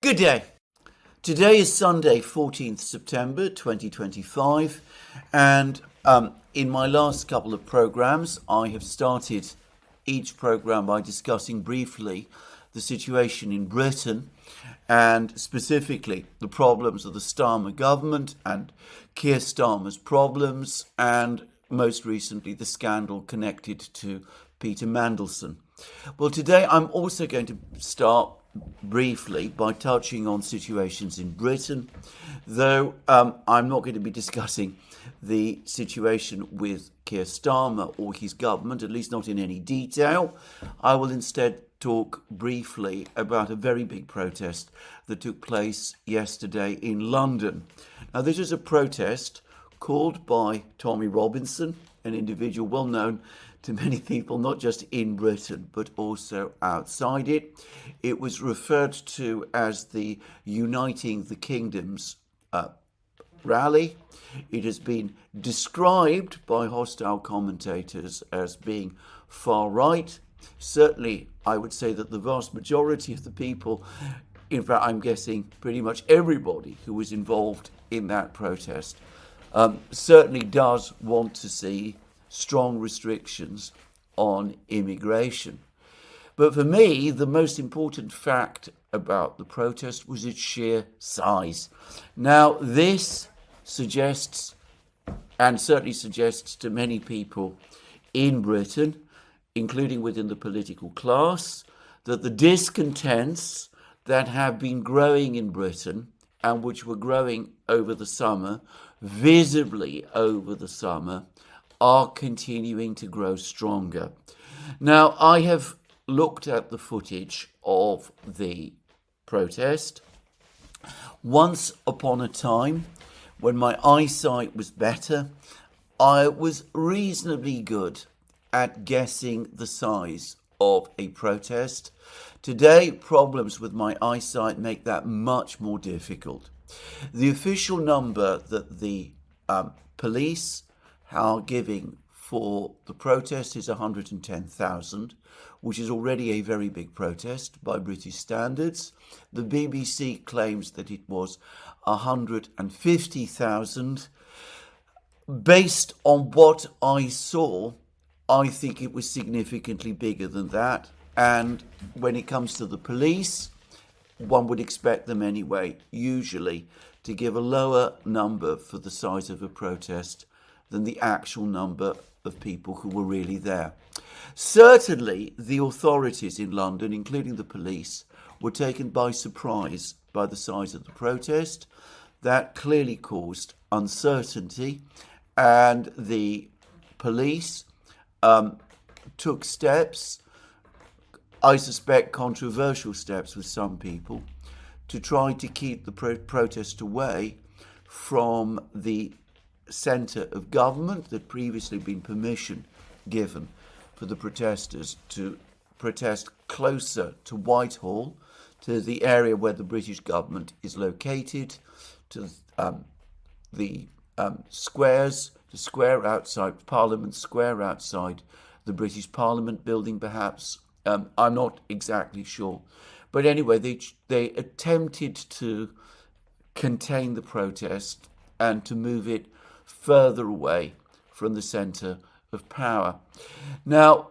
Good day. Today is Sunday, 14th September 2025, and in my last couple of programs, I have started each program by discussing briefly the situation in Britain and specifically the problems of the Starmer government and Keir Starmer's problems, and most recently the scandal connected to Peter Mandelson. Well, today I'm also going to start briefly by touching on situations in Britain, though I'm not going to be discussing the situation with Keir Starmer or his government, at least not in any detail. I will instead talk briefly about a very big protest that took place yesterday in London. Now, this is a protest called by Tommy Robinson, an individual well known to many people, not just in Britain, but also outside it. It was referred to as the Uniting the Kingdoms rally. It has been described by hostile commentators as being far right. Certainly, I would say that the vast majority of the people, in fact, I'm guessing pretty much everybody who was involved in that protest, certainly does want to see strong restrictions on immigration. But for me, the most important fact about the protest was its sheer size. Now, this suggests, and certainly suggests to many people in Britain, including within the political class, that the discontents that have been growing in Britain and which were growing over the summer, visibly over the summer, are continuing to grow stronger. Now, I have looked at the footage of the protest. Once upon a time, when my eyesight was better, I was reasonably good at guessing the size of a protest. Today, problems with my eyesight make that much more difficult. The official number that the police are giving for the protest is 110,000, which is already a very big protest by British standards. The BBC claims that it was 150,000. Based on what I saw, I think it was significantly bigger than that. And when it comes to the police, one would expect them anyway, usually, to give a lower number for the size of a protest than the actual number of people who were really there. Certainly, the authorities in London, including the police, were taken by surprise by the size of the protest. That clearly caused uncertainty, and the police took steps, I suspect controversial steps with some people, to try to keep the protest away from the centre of government that previously been permission given for the protesters to protest closer to Whitehall, to the area where the British government is located, to the squares, the square outside Parliament Square, outside the British Parliament building perhaps. I'm not exactly sure. But anyway, they attempted to contain the protest and to move it further away from the centre of power. Now,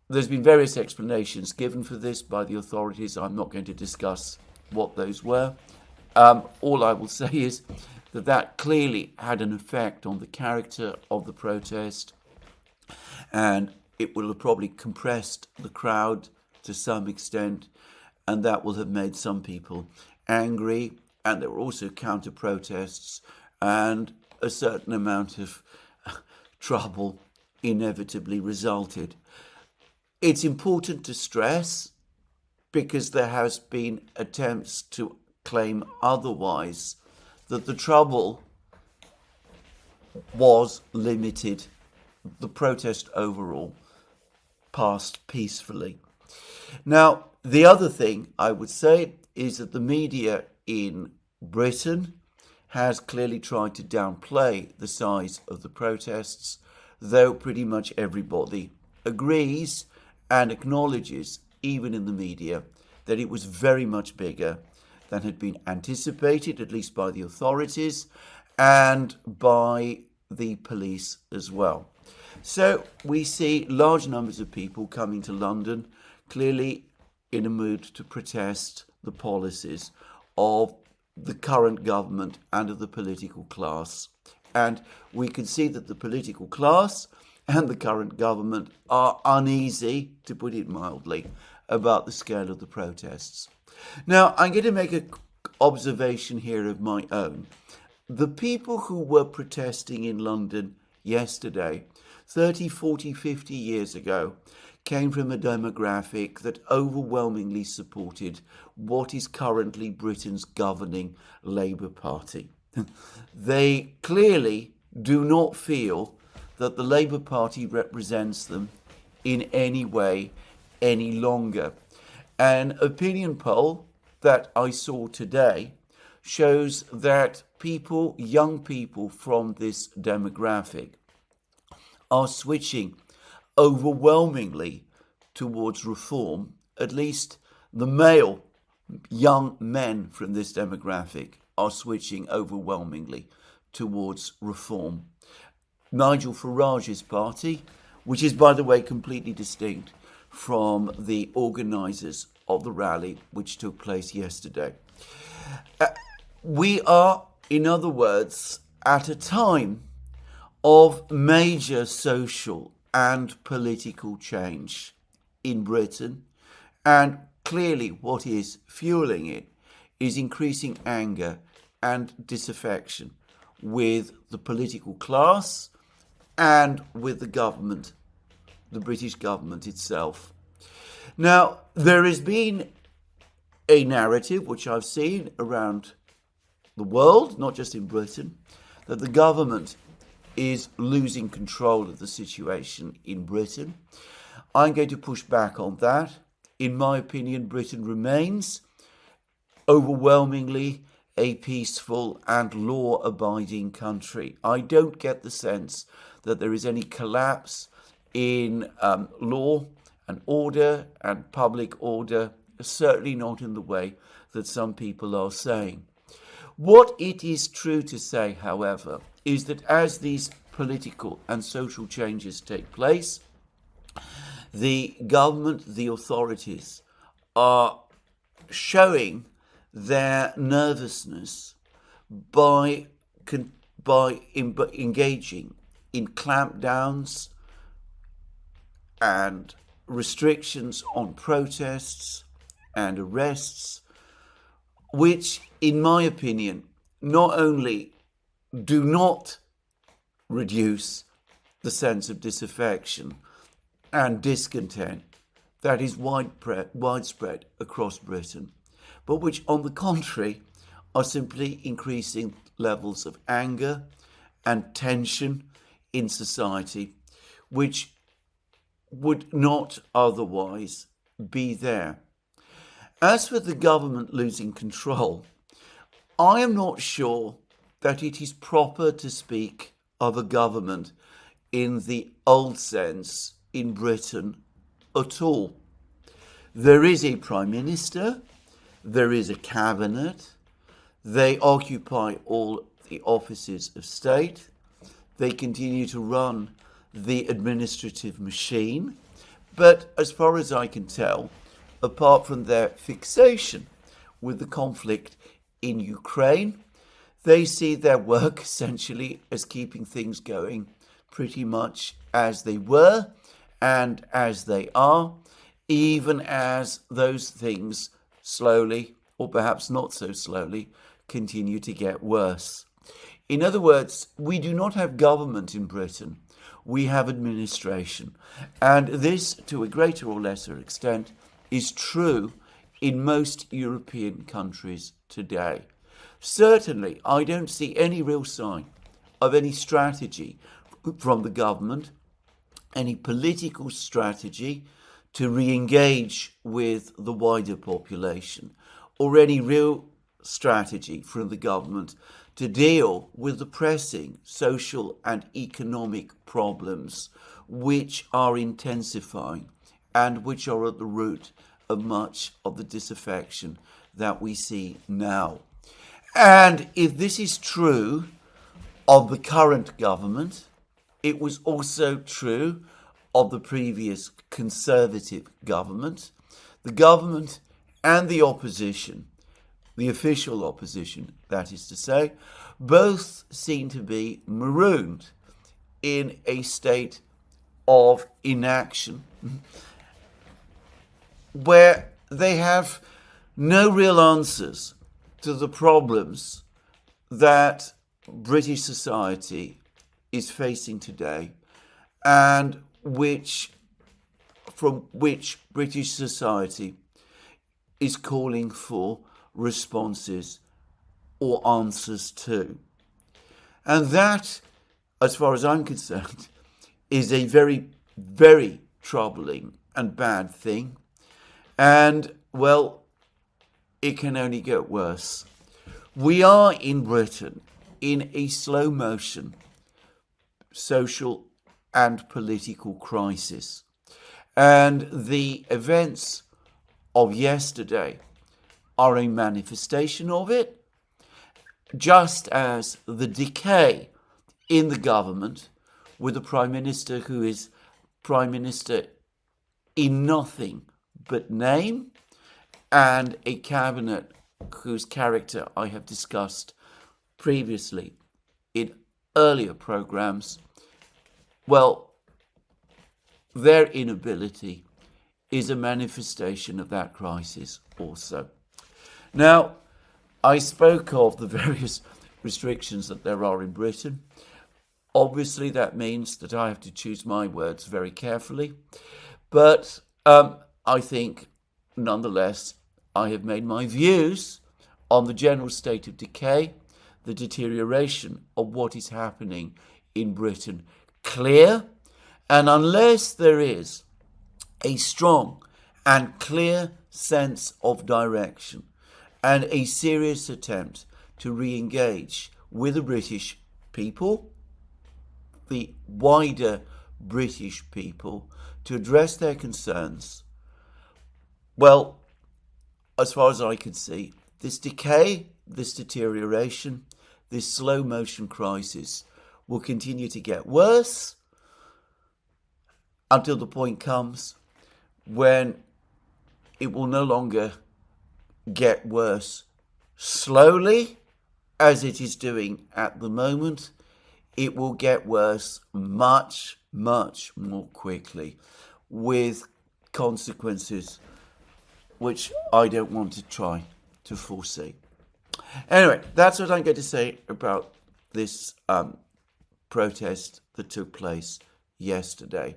there's been various explanations given for this by the authorities. I'm not going to discuss what those were. All I will say is that that clearly had an effect on the character of the protest, and it will have probably compressed the crowd to some extent, and that will have made some people angry. And there were also counter-protests, and a certain amount of trouble inevitably resulted. It's important to stress, because there has been attempts to claim otherwise, that the trouble was limited. The protest overall passed peacefully. Now, the other thing I would say is that the media in Britain has clearly tried to downplay the size of the protests, though pretty much everybody agrees and acknowledges, even in the media, that it was very much bigger than had been anticipated, at least by the authorities and by the police as well. So we see large numbers of people coming to London, clearly in a mood to protest the policies of the current government and of the political class. And we can see that the political class and the current government are uneasy, to put it mildly, about the scale of the protests. Now, I'm going to make an observation here of my own. The people who were protesting in London yesterday, 30, 40, 50 years ago, came from a demographic that overwhelmingly supported what is currently Britain's governing Labour Party. They clearly do not feel that the Labour Party represents them in any way any longer. An opinion poll that I saw today shows that people, young people from this demographic, are switching overwhelmingly towards reform. At least the male young men from this demographic are switching overwhelmingly towards reform. Nigel Farage's party, which is, by the way, completely distinct from the organisers of the rally which took place yesterday. We are, in other words, at a time of major social and political change in Britain, and clearly what is fueling it is increasing anger and disaffection with the political class and with the government, the British government itself. Now, there has been a narrative which I've seen around the world, not just in Britain, that the government is losing control of the situation in Britain. I'm going to push back on that. In my opinion, Britain remains overwhelmingly a peaceful and law-abiding country. I don't get the sense that there is any collapse in law and order and public order, certainly not in the way that some people are saying. What it is true to say, however, is that as these political and social changes take place, the government, the authorities, are showing their nervousness by engaging in clampdowns and restrictions on protests and arrests, which, in my opinion, not only do not reduce the sense of disaffection and discontent that is widespread across Britain, but which, on the contrary, are simply increasing levels of anger and tension in society, which would not otherwise be there. As for the government losing control, I am not sure that it is proper to speak of a government in the old sense in Britain at all. There is a Prime Minister, there is a cabinet, they occupy all the offices of state, they continue to run the administrative machine, but as far as I can tell, apart from their fixation with the conflict in Ukraine, they see their work essentially as keeping things going pretty much as they were and as they are, even as those things slowly, or perhaps not so slowly, continue to get worse. In other words, we do not have government in Britain, we have administration. And this, to a greater or lesser extent, is true in most European countries today. Certainly, I don't see any real sign of any strategy from the government, any political strategy to re-engage with the wider population, or any real strategy from the government to deal with the pressing social and economic problems which are intensifying and which are at the root of much of the disaffection that we see now. And if this is true of the current government, it was also true of the previous Conservative government. The government and the opposition, the official opposition, that is to say, both seem to be marooned in a state of inaction where they have no real answers to the problems that British society is facing today, and from which British society is calling for responses or answers to. And that, as far as I'm concerned, is a very, very troubling and bad thing. And, well, it can only get worse. We are in Britain in a slow motion social and political crisis. And the events of yesterday are a manifestation of it, just as the decay in the government with a Prime Minister who is Prime Minister in nothing but name, and a cabinet whose character I have discussed previously in earlier programs. Well, their inability is a manifestation of that crisis also. Now, I spoke of the various restrictions that there are in Britain. Obviously, that means that I have to choose my words very carefully. But I think, nonetheless, I have made my views on the general state of decay, the deterioration of what is happening in Britain clear. And unless there is a strong and clear sense of direction and a serious attempt to re-engage with the British people, the wider British people, to address their concerns, well, as far as I can see, this decay, this deterioration, this slow motion crisis will continue to get worse until the point comes when it will no longer get worse slowly, as it is doing at the moment. It will get worse much, much more quickly, with consequences which I don't want to try to foresee. Anyway, that's what I'm going to say about this protest that took place yesterday.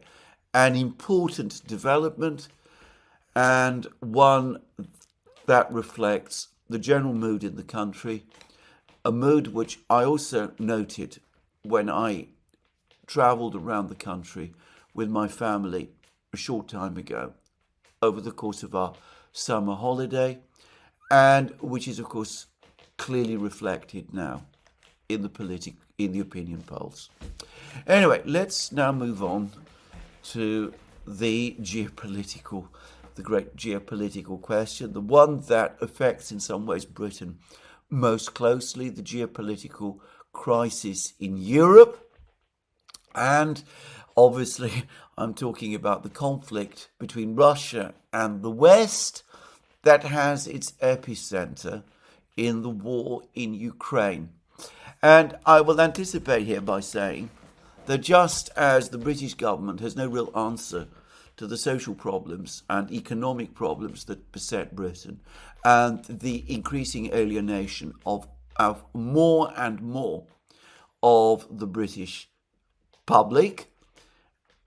An important development, and one that reflects the general mood in the country, a mood which I also noted when I travelled around the country with my family a short time ago over the course of our summer holiday, and which is, of course, clearly reflected now in the opinion polls. Anyway, let's now move on to the great geopolitical question, the one that affects in some ways Britain most closely, the geopolitical crisis in Europe. And obviously, I'm talking about the conflict between Russia and the West that has its epicenter in the war in Ukraine. And I will anticipate here by saying that just as the British government has no real answer to the social problems and economic problems that beset Britain, and the increasing alienation of more and more of the British public,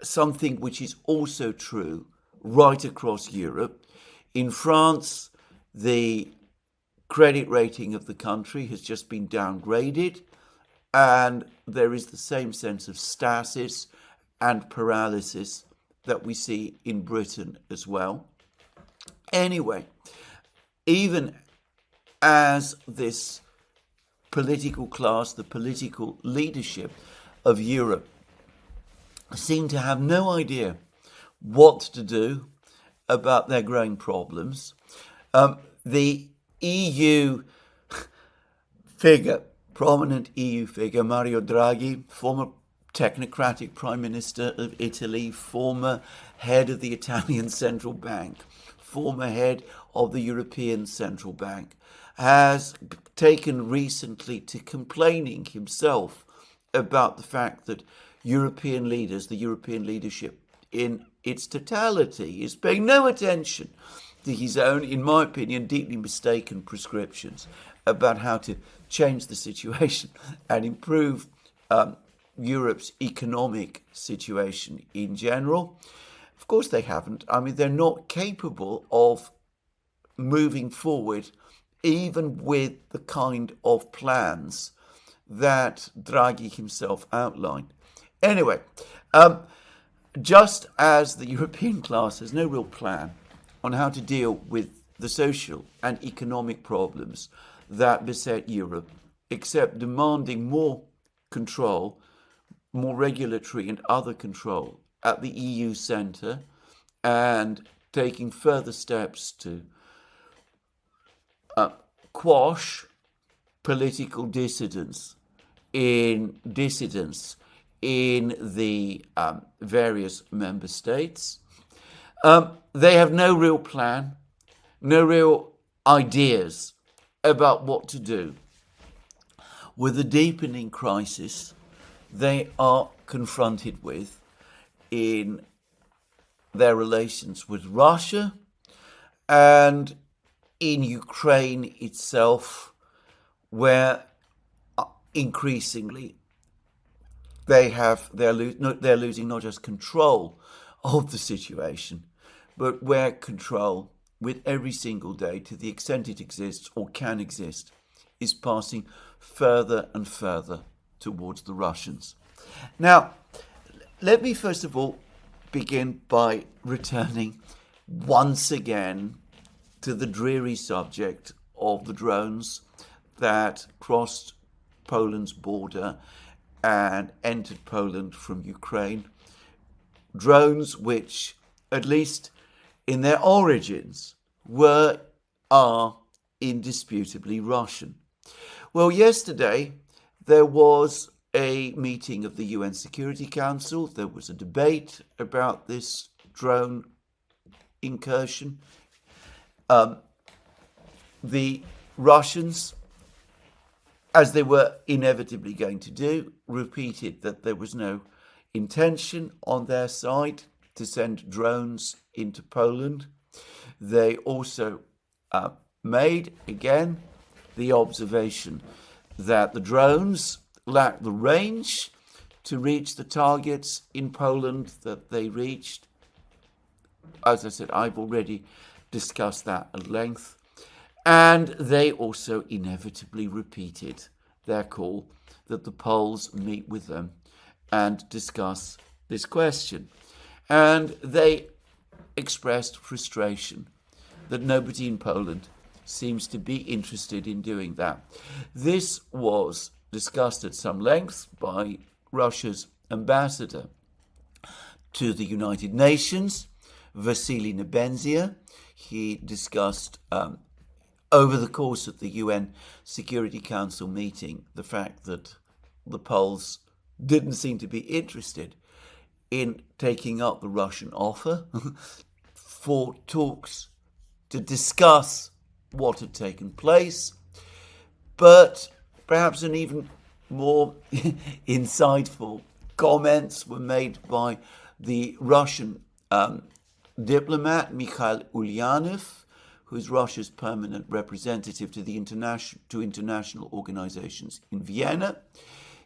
something which is also true right across Europe. In France, the credit rating of the country has just been downgraded, and there is the same sense of stasis and paralysis that we see in Britain as well. Anyway, even as this political class, the political leadership of Europe, seem to have no idea what to do about their growing problems, the EU figure, prominent EU figure, Mario Draghi, former technocratic Prime Minister of Italy, former head of the Italian Central Bank, former head of the European Central Bank, has taken recently to complaining himself about the fact that European leaders, the European leadership in its totality, is paying no attention to his own, in my opinion, deeply mistaken prescriptions about how to change the situation and improve Europe's economic situation in general. Of course they haven't. I mean, they're not capable of moving forward even with the kind of plans that Draghi himself outlined. Anyway, just as the European class has no real plan on how to deal with the social and economic problems that beset Europe, except demanding more control, more regulatory and other control at the EU centre, and taking further steps to quash political dissidents in the various member states. They have no real plan, no real ideas about what to do with the deepening crisis they are confronted with in their relations with Russia and in Ukraine itself, where increasingly they're losing not just control of the situation, but where control, with every single day, to the extent it exists or can exist, is passing further and further towards the Russians. Now, let me first of all begin by returning once again to the dreary subject of the drones that crossed Poland's border and entered Poland from Ukraine. Drones which, at least in their origins, are indisputably Russian. Well, yesterday there was a meeting of the UN Security Council. There was a debate about this drone incursion. The Russians, as they were inevitably going to do, repeated that there was no intention on their side to send drones into Poland. They also made, again, the observation that the drones lack the range to reach the targets in Poland that they reached. As I said, I've already discussed that at length. And they also inevitably repeated their call that the Poles meet with them and discuss this question. And they expressed frustration that nobody in Poland seems to be interested in doing that. This was discussed at some length by Russia's ambassador to the United Nations, Vasily Nebenzia. He discussed over the course of the UN Security Council meeting the fact that the Poles didn't seem to be interested in taking up the Russian offer for talks to discuss what had taken place. But perhaps an even more insightful comments were made by the Russian diplomat Mikhail Ulyanov, who is Russia's permanent representative to the international organizations in Vienna.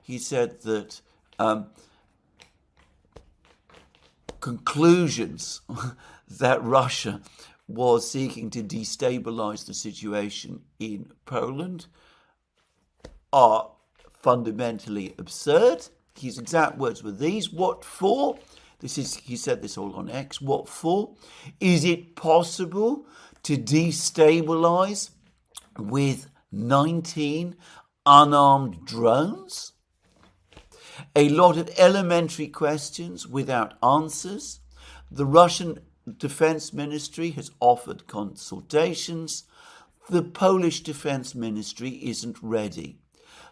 He said that conclusions that Russia was seeking to destabilize the situation in Poland are fundamentally absurd. His exact words were these: "What for?" He said this all on X. "What for? Is it possible to destabilize with 19 unarmed drones? A lot of elementary questions without answers. The Russian Defense Ministry has offered consultations. the Polish Defence Ministry isn't ready.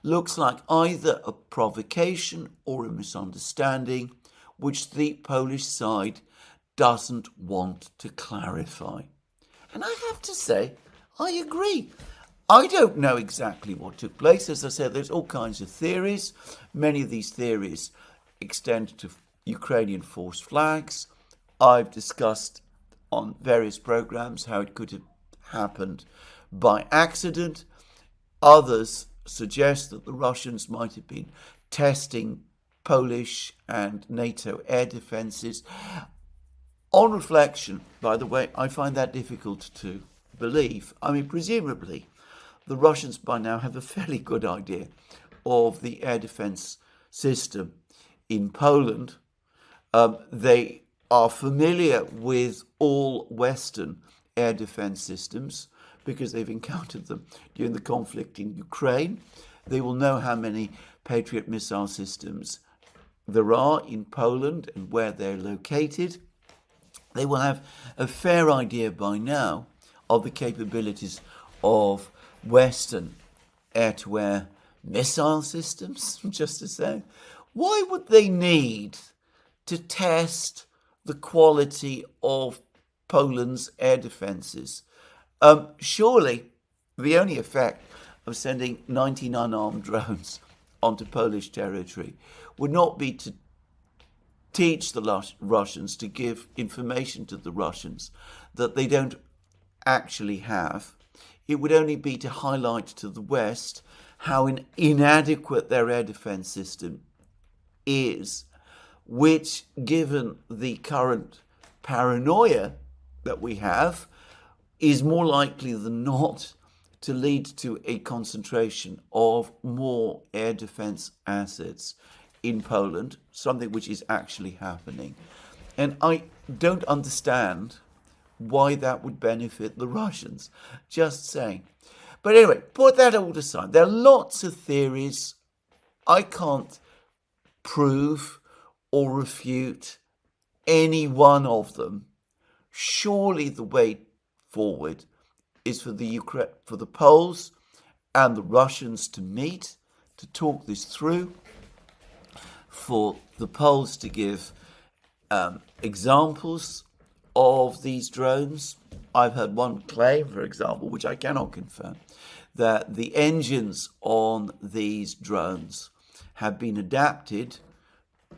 Looks like either a provocation or a misunderstanding, which the Polish side doesn't want to clarify. And I have to say, I agree. I don't know exactly what took place. As I said, there's all kinds of theories. Many of these theories extend to Ukrainian false flags. I've discussed on various programs how it could have happened by accident. Others suggest that the Russians might have been testing Polish and NATO air defences. On reflection, by the way, I find that difficult to believe. I mean, presumably, the Russians by now have a fairly good idea of the air defence system in Poland. They are familiar with all Western air defence systems because they've encountered them during the conflict in Ukraine. They will know how many Patriot missile systems there are in Poland and where they're located. They will have a fair idea by now of the capabilities of Western air-to-air missile systems, just to say. Why would they need to test the quality of Poland's air defences? Surely the only effect of sending 99 armed drones onto Polish territory would not be to teach the Russians, to give information to the Russians that they don't actually have. It would only be to highlight to the West how inadequate their air defence system is, which, given the current paranoia that we have, is more likely than not to lead to a concentration of more air defence assets in Poland, something which is actually happening. And I don't understand why that would benefit the Russians. Just saying. But anyway, put that all aside. There are lots of theories. I can't prove or refute any one of them. Surely the way forward is for the Poles and the Russians to meet, to talk this through, for the Poles to give examples of these drones. I've heard one claim, for example, which I cannot confirm, that the engines on these drones have been adapted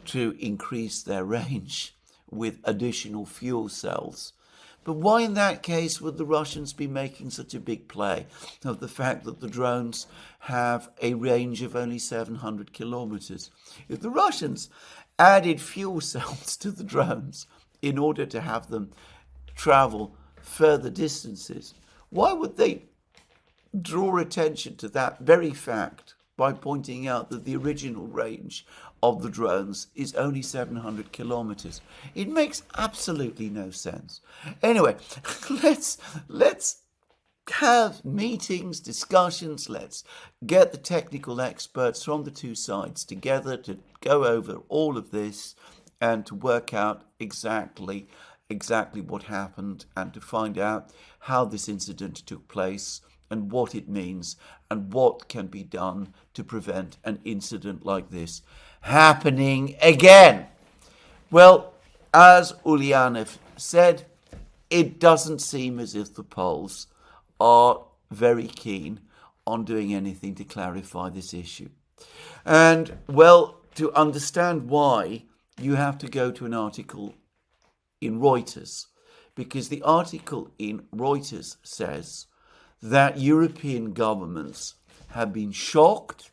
to increase their range with additional fuel cells. But why in that case would the Russians be making such a big play of the fact that the drones have a range of only 700 kilometers? If the Russians added fuel cells to the drones in order to have them travel further distances, why would they draw attention to that very fact by pointing out that the original range of the drones is only 700 kilometers? It makes absolutely no sense. Anyway, let's have meetings, discussions. Let's get the technical experts from the two sides together to go over all of this and to work out exactly what happened and to find out how this incident took place and what it means and what can be done to prevent an incident like this happening again. Well, as Ulyanov said, it doesn't seem as if the Poles are very keen on doing anything to clarify this issue. And, well, to understand why, you have to go to an article in Reuters, because the article in Reuters says that European governments have been shocked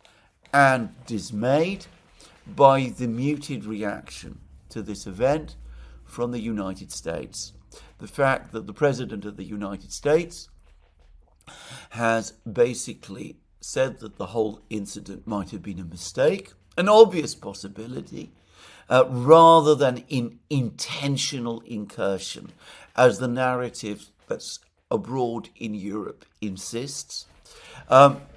and dismayed by the muted reaction to this event from the United States. The fact that the President of the United States has basically said that the whole incident might have been a mistake, an obvious possibility, rather than in intentional incursion, as the narrative that's abroad in Europe insists.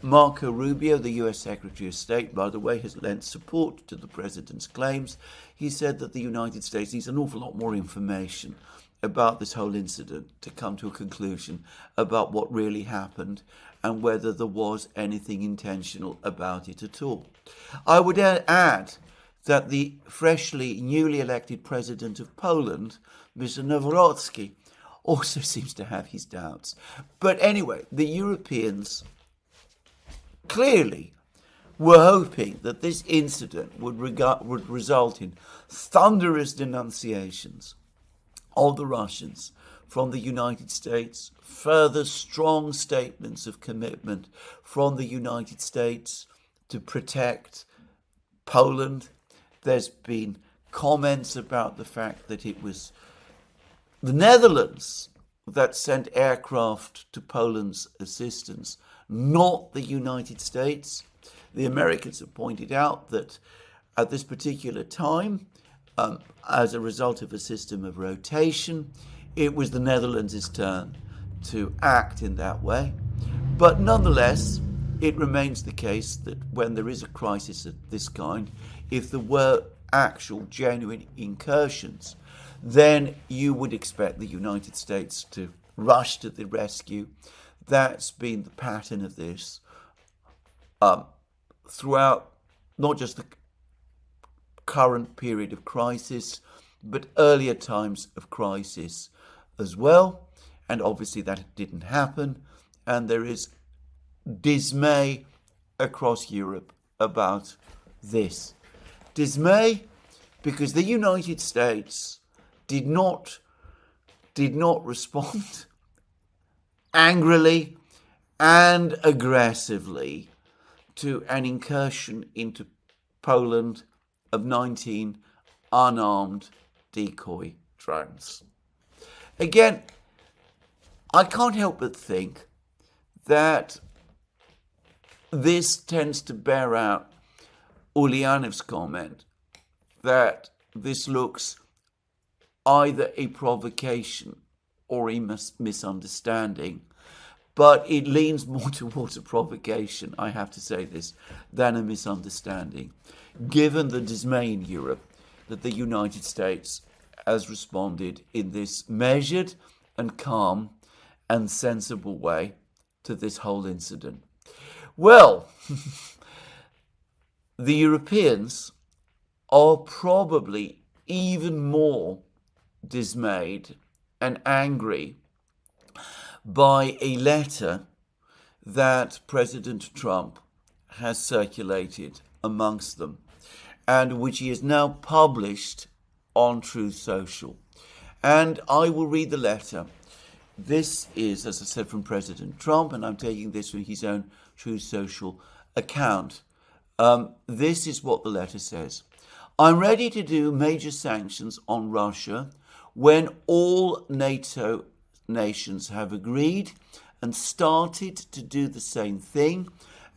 Marco Rubio, the US Secretary of State, by the way, has lent support to the president's claims. He said that the United States needs an awful lot more information about this whole incident to come to a conclusion about what really happened and whether there was anything intentional about it at all. I would add that the newly elected president of Poland, Mr. Nawrocki, also seems to have his doubts. But anyway, the Europeans clearly were hoping that this incident would result in thunderous denunciations of the Russians from the United States, further strong statements of commitment from the United States to protect Poland. There's been comments about the fact that it was the Netherlands that sent aircraft to Poland's assistance, not the United States. The Americans have pointed out that at this particular time, as a result of a system of rotation, it was the Netherlands' turn to act in that way. But nonetheless, it remains the case that when there is a crisis of this kind, if there were actual, genuine incursions, then you would expect the United States to rush to the rescue. That's been the pattern of this throughout not just the current period of crisis, but earlier times of crisis as well. And obviously that didn't happen. And there is dismay across Europe about this. Dismay because the United States did not respond angrily and aggressively to an incursion into Poland of 19 unarmed decoy drones. Again, I can't help but think that this tends to bear out Ulyanov's comment that this looks either a provocation or a misunderstanding, but it leans more towards a provocation, I have to say this, than a misunderstanding, given the dismay in Europe that the United States has responded in this measured and calm and sensible way to this whole incident. Well, the Europeans are probably even more dismayed and angry by a letter that President Trump has circulated amongst them and which he has now published on Truth Social. And I will read the letter. This is, as I said, from President Trump, and I'm taking this from his own Truth Social account. This is what the letter says. I'm ready to do major sanctions on Russia when all NATO nations have agreed and started to do the same thing,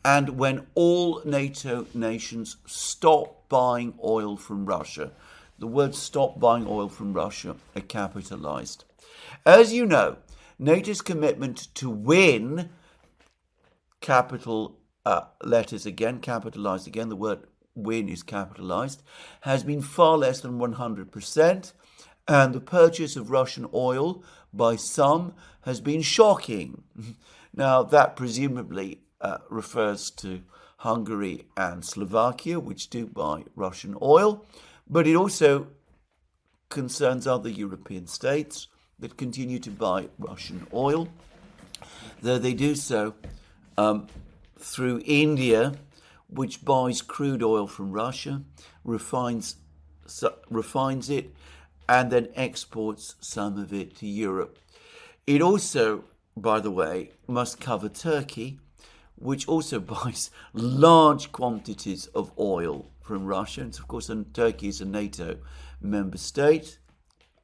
and when all NATO nations stop buying oil from Russia. The words stop buying oil from Russia are capitalized. As you know, NATO's commitment to win, capital letters again, capitalized again, the word win is capitalized, has been far less than 100%, and the purchase of Russian oil by some has been shocking. Now, that presumably refers to Hungary and Slovakia, which do buy Russian oil, but it also concerns other European states that continue to buy Russian oil, though they do so through India, which buys crude oil from Russia, refines it, and then exports some of it to Europe. It also, by the way, must cover Turkey, which also buys large quantities of oil from Russia. And of course, Turkey is a NATO member state,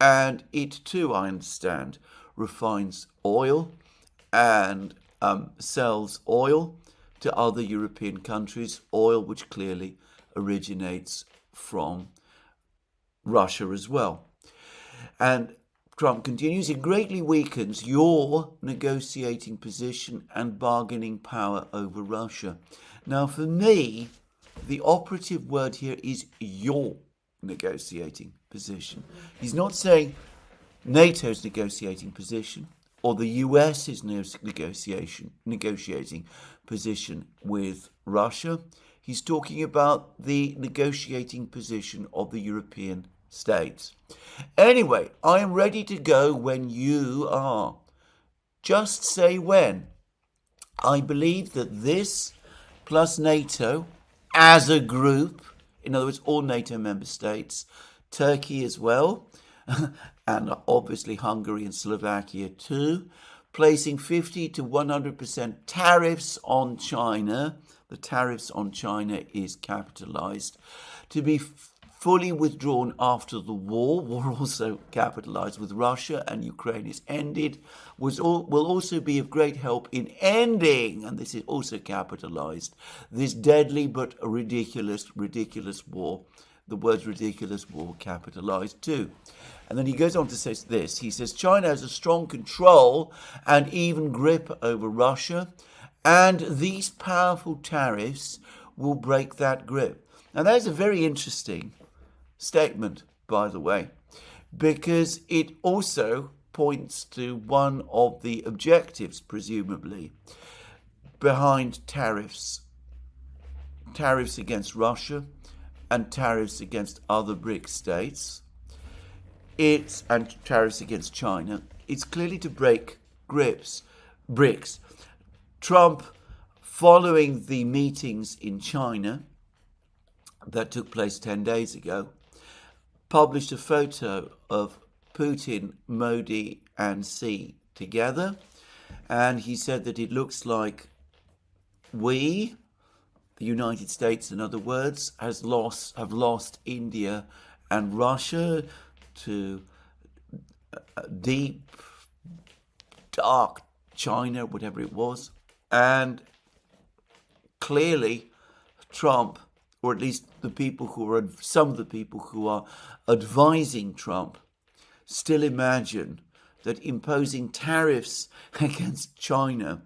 and it too, I understand, refines oil and sells oil to other European countries, oil which clearly originates from Russia as well. And Trump continues, it greatly weakens your negotiating position and bargaining power over Russia. Now, for me, the operative word here is your negotiating position. He's not saying NATO's negotiating position or the US's negotiating position with Russia. He's talking about the negotiating position of the European states. Anyway, I am ready to go when you are. Just say when. I believe that this plus NATO as a group, in other words, all NATO member states, Turkey as well, and obviously Hungary and Slovakia too, placing 50 to 100% tariffs on China. The tariffs on China is capitalized to be fully withdrawn after the war also capitalized with Russia and Ukraine is ended, will also be of great help in ending, and this is also capitalized, this deadly but ridiculous war. The words ridiculous war capitalized too. And then he goes on to say this. He says, China has a strong control and even grip over Russia, and these powerful tariffs will break that grip. Now that is a very interesting statement, by the way, because it also points to one of the objectives, presumably, behind tariffs against Russia and tariffs against other BRICS states, and tariffs against China. It's clearly to break BRICS. Trump, following the meetings in China that took place 10 days ago, published a photo of Putin, Modi and Xi together, and he said that it looks like we, the United States in other words, have lost India and Russia to deep, dark China, whatever it was. And clearly Trump, or at least some of the people who are advising Trump, still imagine that imposing tariffs against China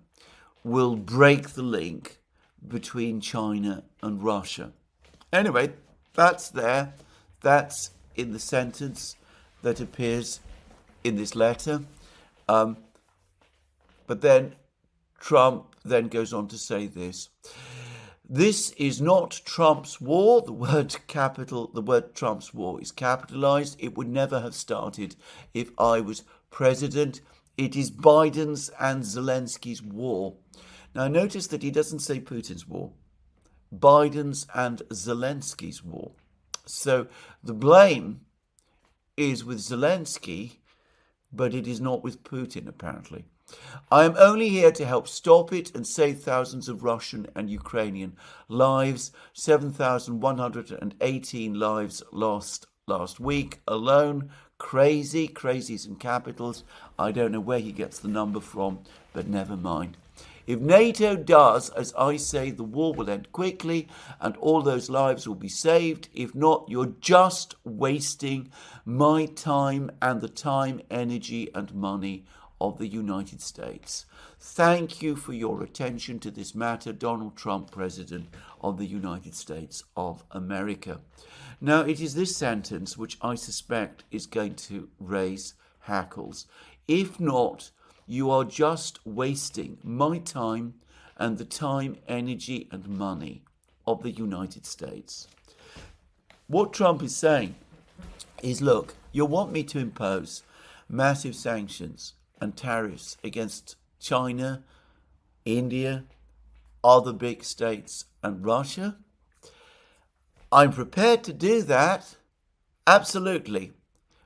will break the link between China and Russia. Anyway, that's there. That's in the sentence that appears in this letter. But then Trump then goes on to say this. This is not Trump's war. The word Trump's war is capitalized. It would never have started if I was president. It is Biden's and Zelensky's war. Now notice that he doesn't say Putin's war. Biden's and Zelensky's war. So the blame is with Zelensky, but it is not with Putin, apparently. I am only here to help stop it and save thousands of Russian and Ukrainian lives. 7,118 lives lost last week alone. Crazies in capitals. I don't know where he gets the number from, but never mind. If NATO does, as I say, the war will end quickly and all those lives will be saved. If not, you're just wasting my time and the time, energy and money of the United States. Thank you for your attention to this matter, Donald Trump, President of the United States of America. Now, it is this sentence which I suspect is going to raise hackles. If not, you are just wasting my time and the time, energy and money of the United States. What Trump is saying is, look, you want me to impose massive sanctions and tariffs against China, India, other big states and Russia? I'm prepared to do that, absolutely,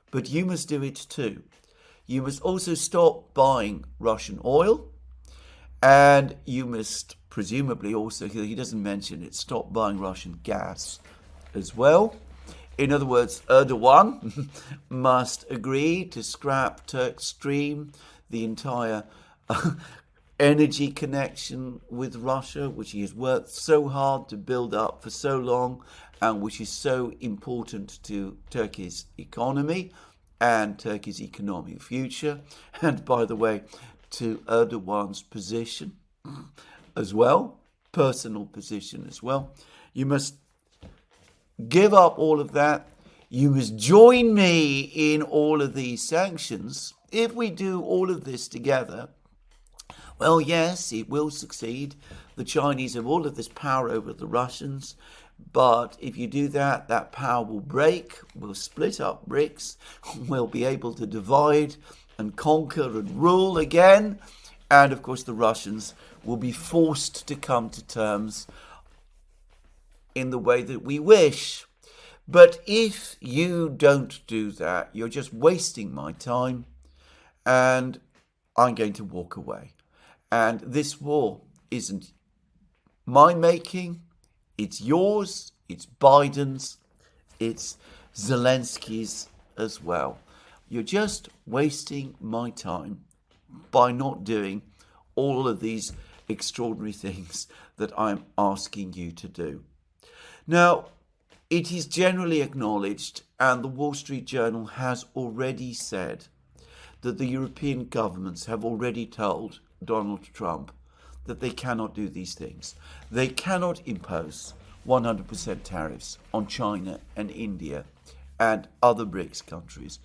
but you must do it too. You must also stop buying Russian oil, and you must presumably also, he doesn't mention it, stop buying Russian gas as well. In other words, Erdogan must agree to scrap Turk Stream, the entire energy connection with Russia, which he has worked so hard to build up for so long, and which is so important to Turkey's economy and Turkey's economic future, and by the way, to Erdogan's position as well, personal position as well. You must give up all of that. you must join me in all of these sanctions. If we do all of this together, well, yes, it will succeed. The Chinese have all of this power over the Russians. But if you do that, that power will break, will split up bricks, we'll be able to divide and conquer and rule again. And of course, the Russians will be forced to come to terms in the way that we wish. But if you don't do that, you're just wasting my time, and I'm going to walk away. And this war isn't my making. It's yours, it's Biden's, it's Zelensky's as well. You're just wasting my time by not doing all of these extraordinary things that I'm asking you to do. Now, it is generally acknowledged, and the Wall Street Journal has already said, that the European governments have already told Donald Trump that they cannot do these things. They cannot impose 100% tariffs on China and India and other BRICS countries.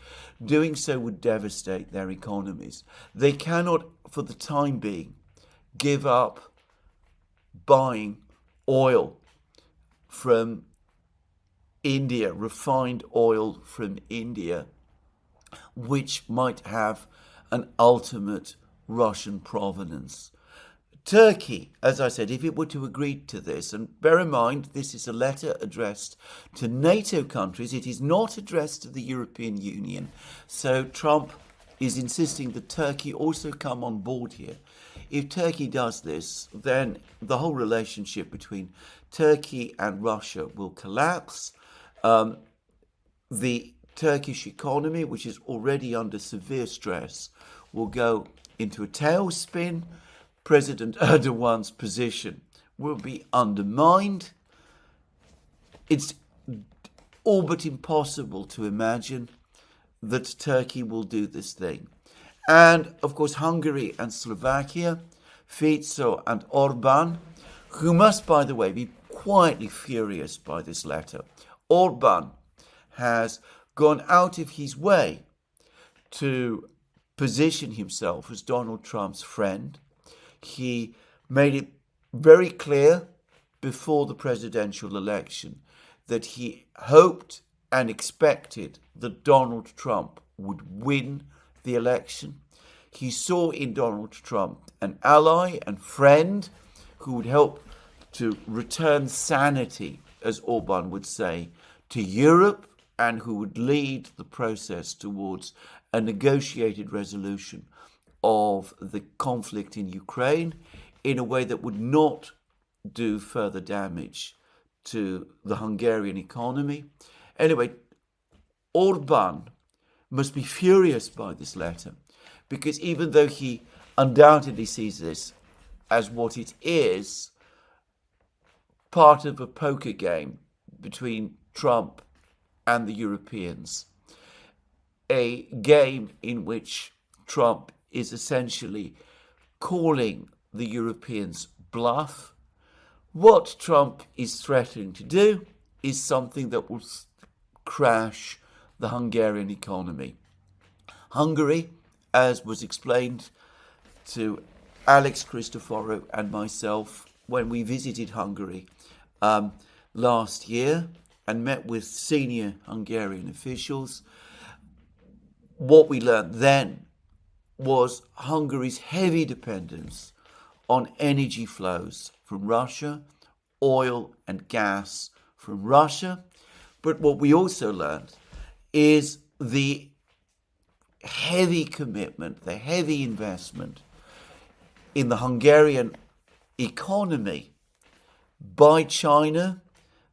Doing so would devastate their economies. They cannot, for the time being, give up buying oil from India, refined oil from India, which might have an ultimate Russian provenance. Turkey, as I said, if it were to agree to this, and bear in mind this is a letter addressed to NATO countries, it is not addressed to the European Union. So Trump is insisting that Turkey also come on board here. If Turkey does this, then the whole relationship between Turkey and Russia will collapse. The Turkish economy, which is already under severe stress, will go into a tailspin. President Erdogan's position will be undermined. It's all but impossible to imagine that Turkey will do this thing. And, of course, Hungary and Slovakia, Fico and Orban, who must, by the way, be quietly furious by this letter. Orban has gone out of his way to position himself as Donald Trump's friend. He made it very clear before the presidential election that he hoped and expected that Donald Trump would win the election. He saw in Donald Trump an ally and friend who would help to return sanity, as Orban would say, to Europe, and who would lead the process towards a negotiated resolution of the conflict in Ukraine in a way that would not do further damage to the Hungarian economy. Anyway, Orban must be furious by this letter, because even though he undoubtedly sees this as what it is, part of a poker game between Trump and the Europeans, a game in which Trump is essentially calling the Europeans bluff. What Trump is threatening to do is something that will crash the Hungarian economy. Hungary, as was explained to Alex Christoforou and myself when we visited Hungary last year and met with senior Hungarian officials, what we learned then was Hungary's heavy dependence on energy flows from Russia, oil and gas from Russia. But what we also learned is the heavy commitment, the heavy investment in the Hungarian economy by China,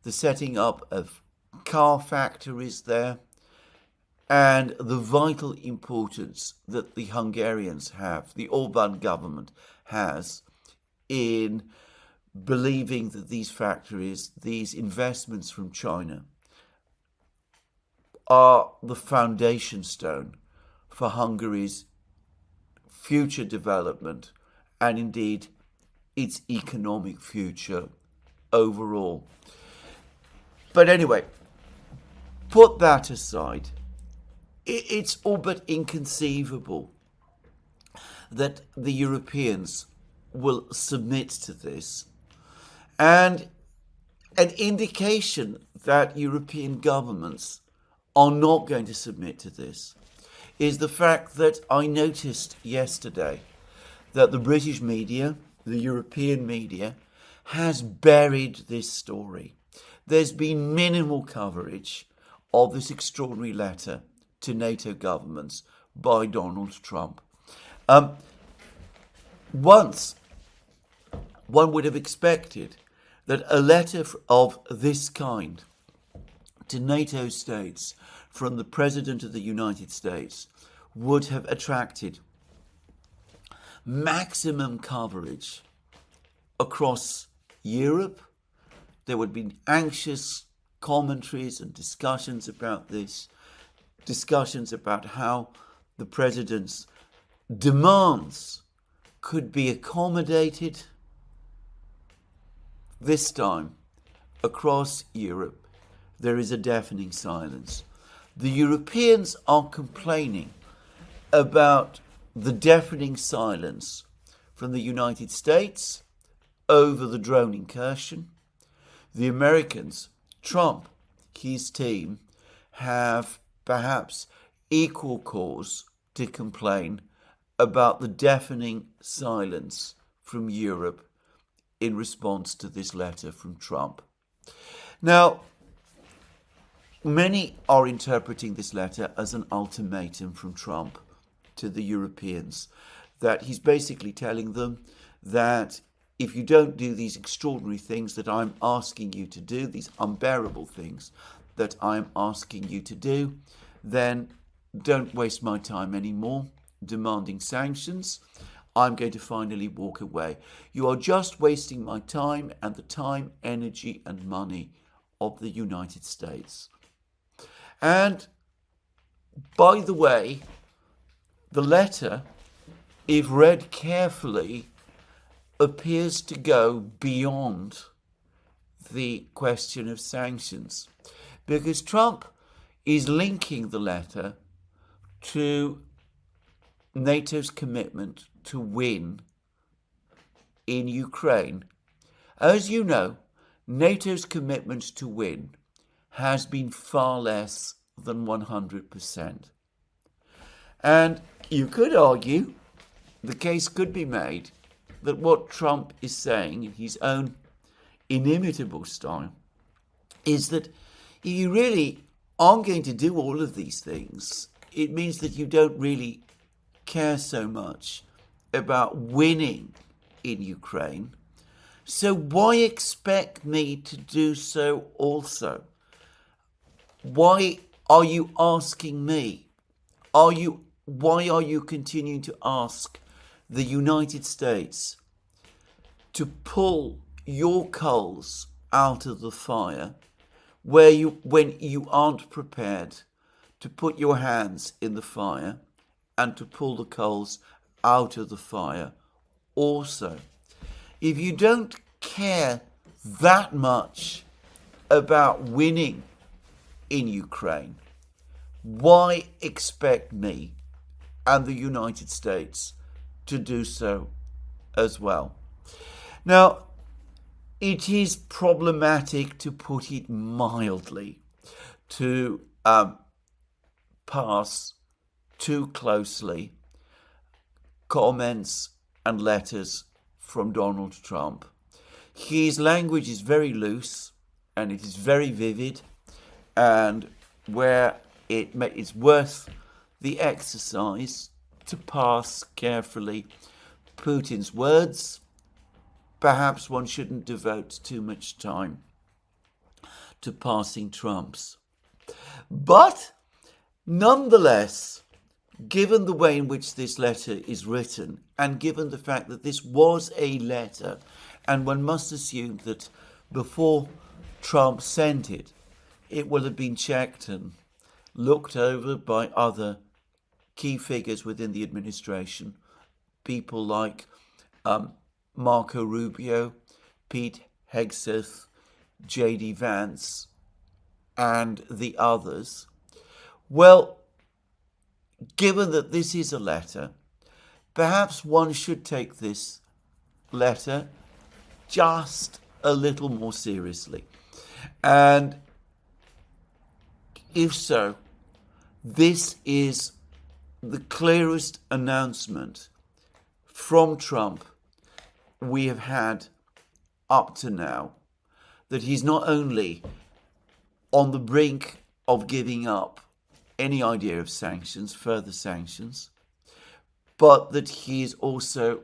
the setting up of car factories there, and the vital importance that the Hungarians have, the Orban government has, in believing that these factories, these investments from China, are the foundation stone for Hungary's future development and indeed its economic future overall. But anyway, put that aside. It's all but inconceivable that the Europeans will submit to this. And an indication that European governments are not going to submit to this is the fact that I noticed yesterday that the British media, the European media, has buried this story. There's been minimal coverage of this extraordinary letter to NATO governments by Donald Trump. Once, one would have expected that a letter of this kind to NATO states from the President of the United States would have attracted maximum coverage across Europe. There would be anxious commentaries and discussions about this, discussions about how the President's demands could be accommodated. This time, across Europe, there is a deafening silence. The Europeans are complaining about the deafening silence from the United States over the drone incursion. The Americans, Trump, his team, have perhaps equal cause to complain about the deafening silence from Europe in response to this letter from Trump. Now, many are interpreting this letter as an ultimatum from Trump to the Europeans, that he's basically telling them that if you don't do these extraordinary things that I'm asking you to do, these unbearable things that I'm asking you to do, then don't waste my time anymore demanding sanctions. I'm going to finally walk away. You are just wasting my time and the time, energy, and money of the United States. And by the way, the letter, if read carefully, appears to go beyond the question of sanctions, because Trump is linking the letter to NATO's commitment to win in Ukraine. As you know, NATO's commitment to win has been far less than 100%. And you could argue, the case could be made, that what Trump is saying in his own inimitable style is that if you really aren't going to do all of these things, it means that you don't really care so much about winning in Ukraine. So why expect me to do so also? Why are you asking me? Why are you continuing to ask the United States to pull your coals out of the fire when you aren't prepared to put your hands in the fire and to pull the coals out of the fire also? If you don't care that much about winning in Ukraine, why expect me and the United States to do so as well? Now, it is problematic, to put it mildly, to pass too closely comments and letters from Donald Trump. His language is very loose and it is very vivid, and where it's worth the exercise to pass carefully Putin's words, perhaps one shouldn't devote too much time to passing Trump's. But nonetheless, given the way in which this letter is written, and given the fact that this was a letter, and one must assume that before Trump sent it, it will have been checked and looked over by other key figures within the administration, people like Marco Rubio, Pete Hegseth, J.D. Vance, and the others. Well, given that this is a letter, perhaps one should take this letter just a little more seriously. And if so, this is the clearest announcement from Trump we have had up to now, that he's not only on the brink of giving up any idea of sanctions, further sanctions, but that he is also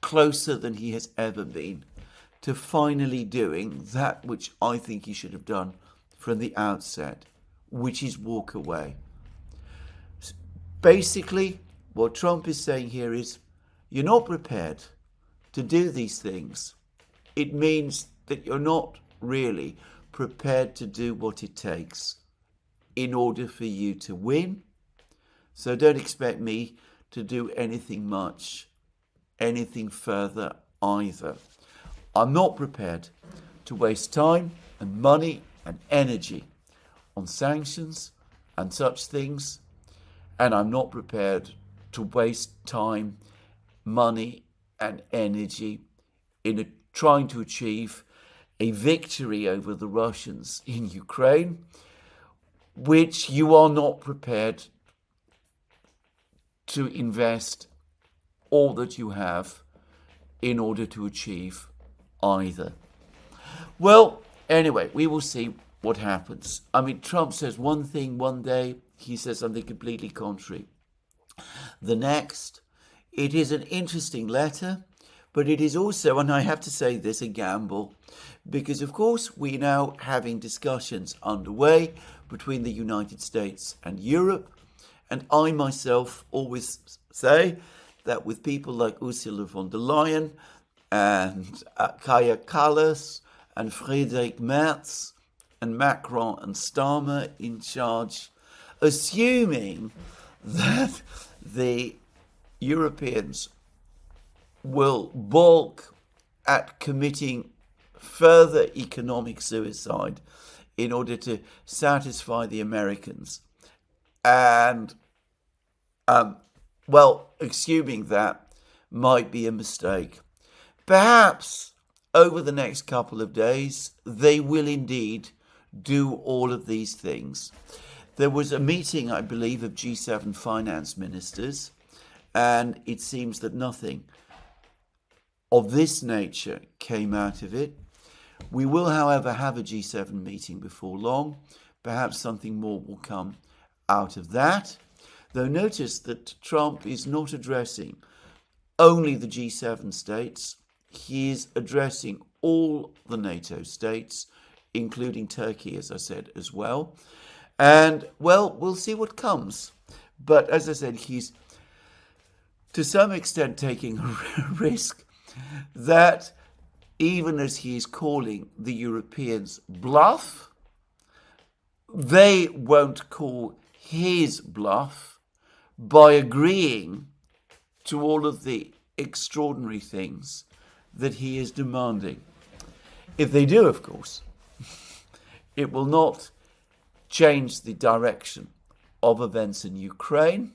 closer than he has ever been to finally doing that which I think he should have done from the outset, which is walk away. Basically, what Trump is saying here is, you're not prepared to do these things. It means that you're not really prepared to do what it takes in order for you to win. So don't expect me to do anything much, anything further either. I'm not prepared to waste time and money and energy on sanctions and such things. And I'm not prepared to waste time, money and energy in trying to achieve a victory over the Russians in Ukraine, which you are not prepared to invest all that you have in order to achieve either. Well, anyway, we will see what happens. I mean, Trump says one thing one day, he says something completely contrary the next. It is an interesting letter, but it is also, and I have to say this, a gamble, because of course we're now having discussions underway between the United States and Europe, and I myself always say that with people like Ursula von der Leyen and Kaja Kallas and Friedrich Merz and Macron and Starmer in charge, assuming that the Europeans will balk at committing further economic suicide in order to satisfy the Americans. And, assuming that might be a mistake. Perhaps over the next couple of days, they will indeed do all of these things. There was a meeting, I believe, of G7 finance ministers, and it seems that nothing of this nature came out of it. We will, however, have a G7 meeting before long. Perhaps something more will come out of that. Though notice that Trump is not addressing only the G7 states. He is addressing all the NATO states, including Turkey, as I said, as well. And, well, we'll see what comes. But as I said, he's to some extent taking a risk that even as he is calling the Europeans bluff, they won't call his bluff by agreeing to all of the extraordinary things that he is demanding. If they do, of course, it will not change the direction of events in Ukraine,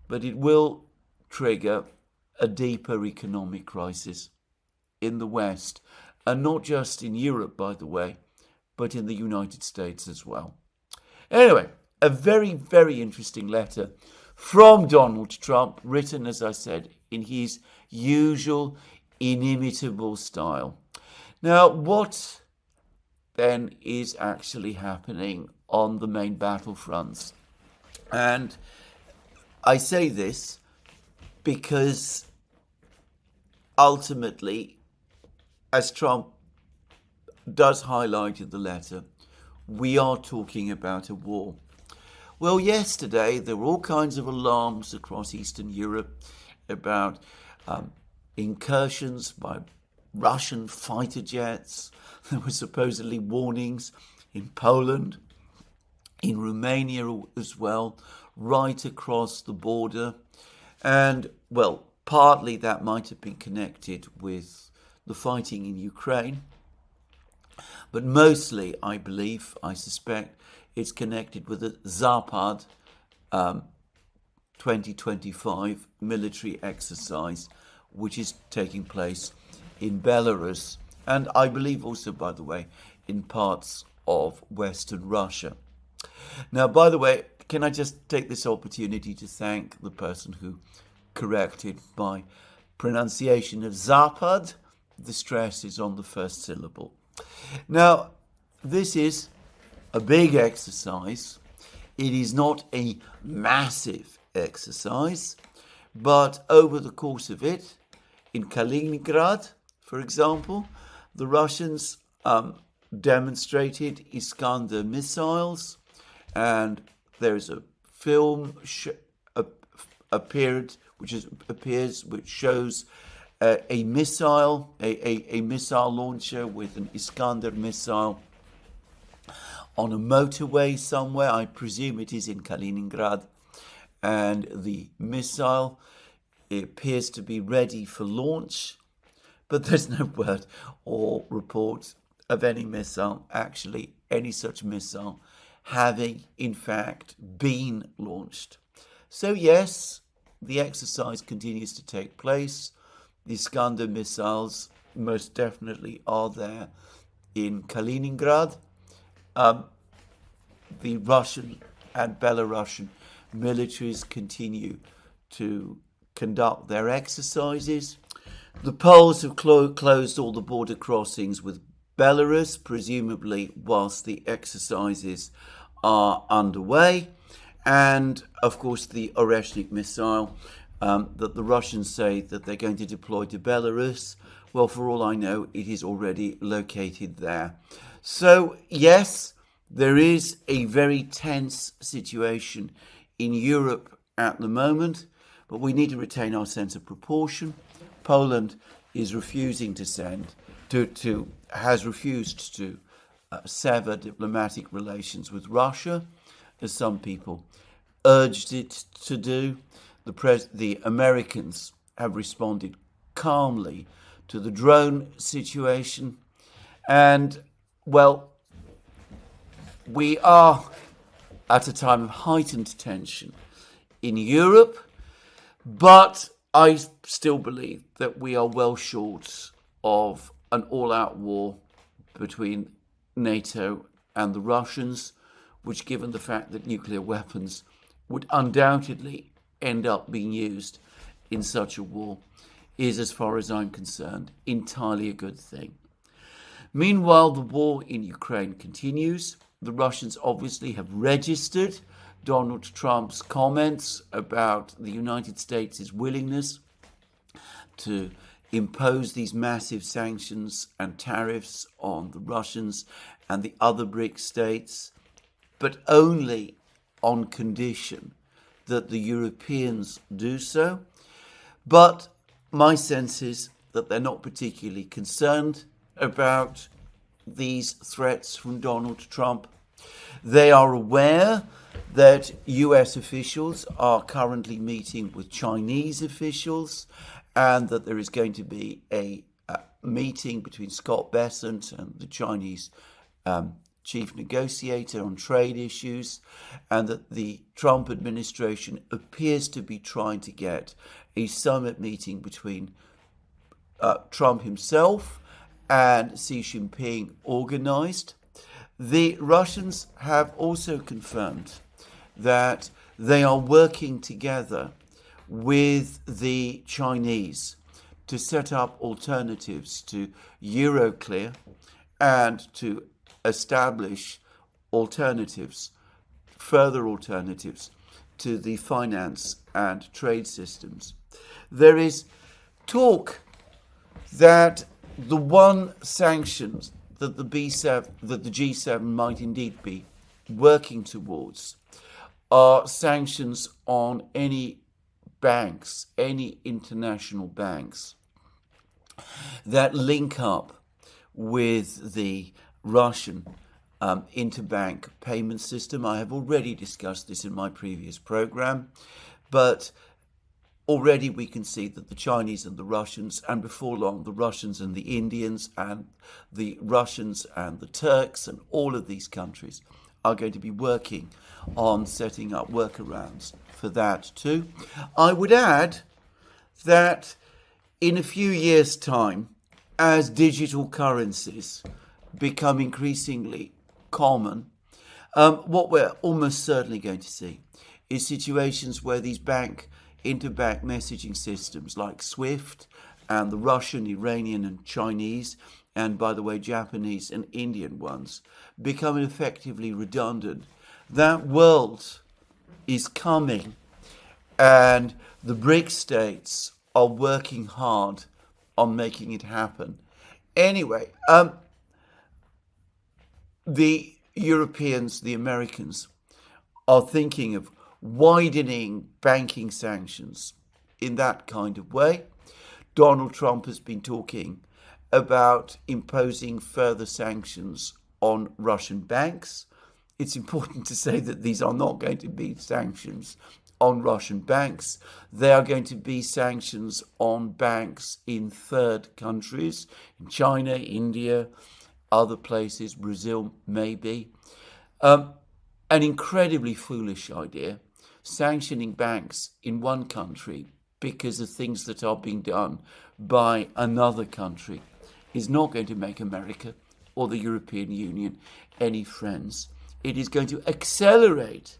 but it will trigger a deeper economic crisis in the West, and not just in Europe, by the way, but in the United States as well. Anyway, a very, very interesting letter from Donald Trump, written, as I said, in his usual inimitable style. Now, what then is actually happening on the main battlefronts? And I say this because ultimately, as Trump does highlight in the letter, we are talking about a war. Well, yesterday there were all kinds of alarms across Eastern Europe about incursions by Russian fighter jets. There were supposedly warnings in Poland, in Romania as well, right across the border. And, well, partly that might have been connected with the fighting in Ukraine. But mostly, I suspect, it's connected with the Zapad 2025 military exercise, which is taking place in Belarus, and I believe also, by the way, in parts of Western Russia. Now, by the way, can I just take this opportunity to thank the person who corrected my pronunciation of Zapad? The stress is on the first syllable. Now, this is a big exercise. It is not a massive exercise, but over the course of it, in Kaliningrad, for example, the Russians demonstrated Iskander missiles, and there's a film appears which shows a missile launcher with an Iskander missile on a motorway somewhere. I presume it is in Kaliningrad, and the missile appears to be ready for launch, but there's no word or report of any such missile having in fact been launched. So yes, the exercise continues to take place. The Iskander missiles most definitely are there in Kaliningrad. The Russian and Belarusian militaries continue to conduct their exercises. The Poles have closed all the border crossings with Belarus, presumably whilst the exercises are underway. And, of course, the Oreshnik missile that the Russians say that they're going to deploy to Belarus, well, for all I know, it is already located there. So, yes, there is a very tense situation in Europe at the moment, but we need to retain our sense of proportion. Poland is refusing to has refused to sever diplomatic relations with Russia, as some people urged it to do. The Americans have responded calmly to the drone situation, and, well, we are at a time of heightened tension in Europe, but I still believe that we are well short of an all-out war between NATO and the Russians, which, given the fact that nuclear weapons would undoubtedly end up being used in such a war, is, as far as I'm concerned, entirely a good thing. Meanwhile, the war in Ukraine continues. The Russians obviously have registered Donald Trump's comments about the United States' willingness to impose these massive sanctions and tariffs on the Russians and the other BRIC states, but only on condition that the Europeans do so. But my sense is that they're not particularly concerned about these threats from Donald Trump. They are aware that US officials are currently meeting with Chinese officials, and that there is going to be a meeting between Scott Bessent and the Chinese chief negotiator on trade issues, and that the Trump administration appears to be trying to get a summit meeting between Trump himself and Xi Jinping organized. The Russians have also confirmed that they are working together with the Chinese to set up alternatives to Euroclear and to establish further alternatives to the finance and trade systems. There is talk that the one sanctions that the G7 might indeed be working towards are sanctions on any banks, any international banks that link up with the Russian interbank payment system. I have already discussed this in my previous program, but already we can see that the Chinese and the Russians, and before long the Russians and the Indians and the Russians and the Turks and all of these countries are going to be working on setting up workarounds for that too. I would add that in a few years' time, as digital currencies become increasingly common, what we're almost certainly going to see is situations where these interbank messaging systems like SWIFT and the Russian, Iranian and Chinese, and by the way, Japanese and Indian ones, become effectively redundant. That world is coming, and the BRICS states are working hard on making it happen. Anyway, the Europeans, the Americans, are thinking of widening banking sanctions in that kind of way. Donald Trump has been talking about imposing further sanctions on Russian banks. It's important to say that these are not going to be sanctions on Russian banks. They are going to be sanctions on banks in third countries, in China, India, other places, Brazil maybe. An incredibly foolish idea, sanctioning banks in one country because of things that are being done by another country is not going to make America or the European Union any friends. It is going to accelerate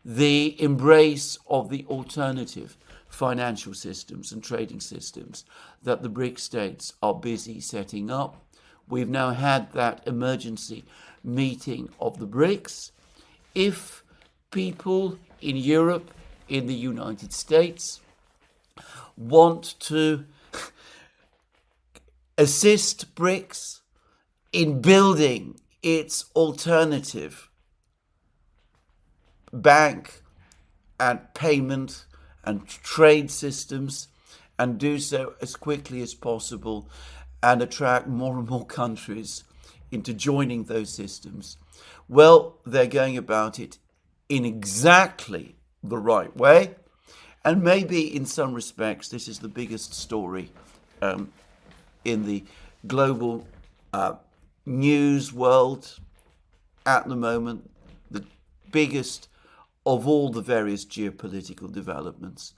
the embrace of the alternative financial systems and trading systems that the BRICS states are busy setting up. We've now had that emergency meeting of the BRICS. If people in Europe, in the United States, want to assist BRICS in building its alternative bank and payment and trade systems, and do so as quickly as possible and attract more and more countries into joining those systems, well, they're going about it in exactly the right way. And maybe in some respects, this is the biggest story in the global news world at the moment, the biggest of all the various geopolitical developments.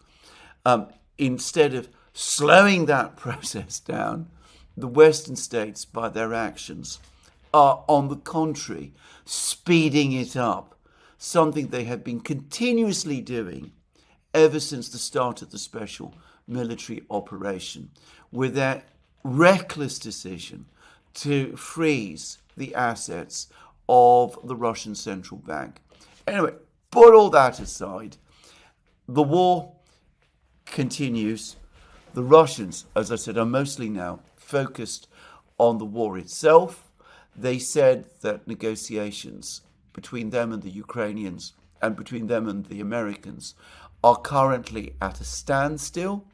Instead of slowing that process down, the Western states, by their actions, are on the contrary speeding it up, something they have been continuously doing ever since the start of the special military operation, with their reckless decision to freeze the assets of the Russian central bank. Anyway, put all that aside. The war continues. The Russians, as I said, are mostly now focused on the war itself. They said that negotiations between them and the Ukrainians and between them and the Americans are currently at a standstill,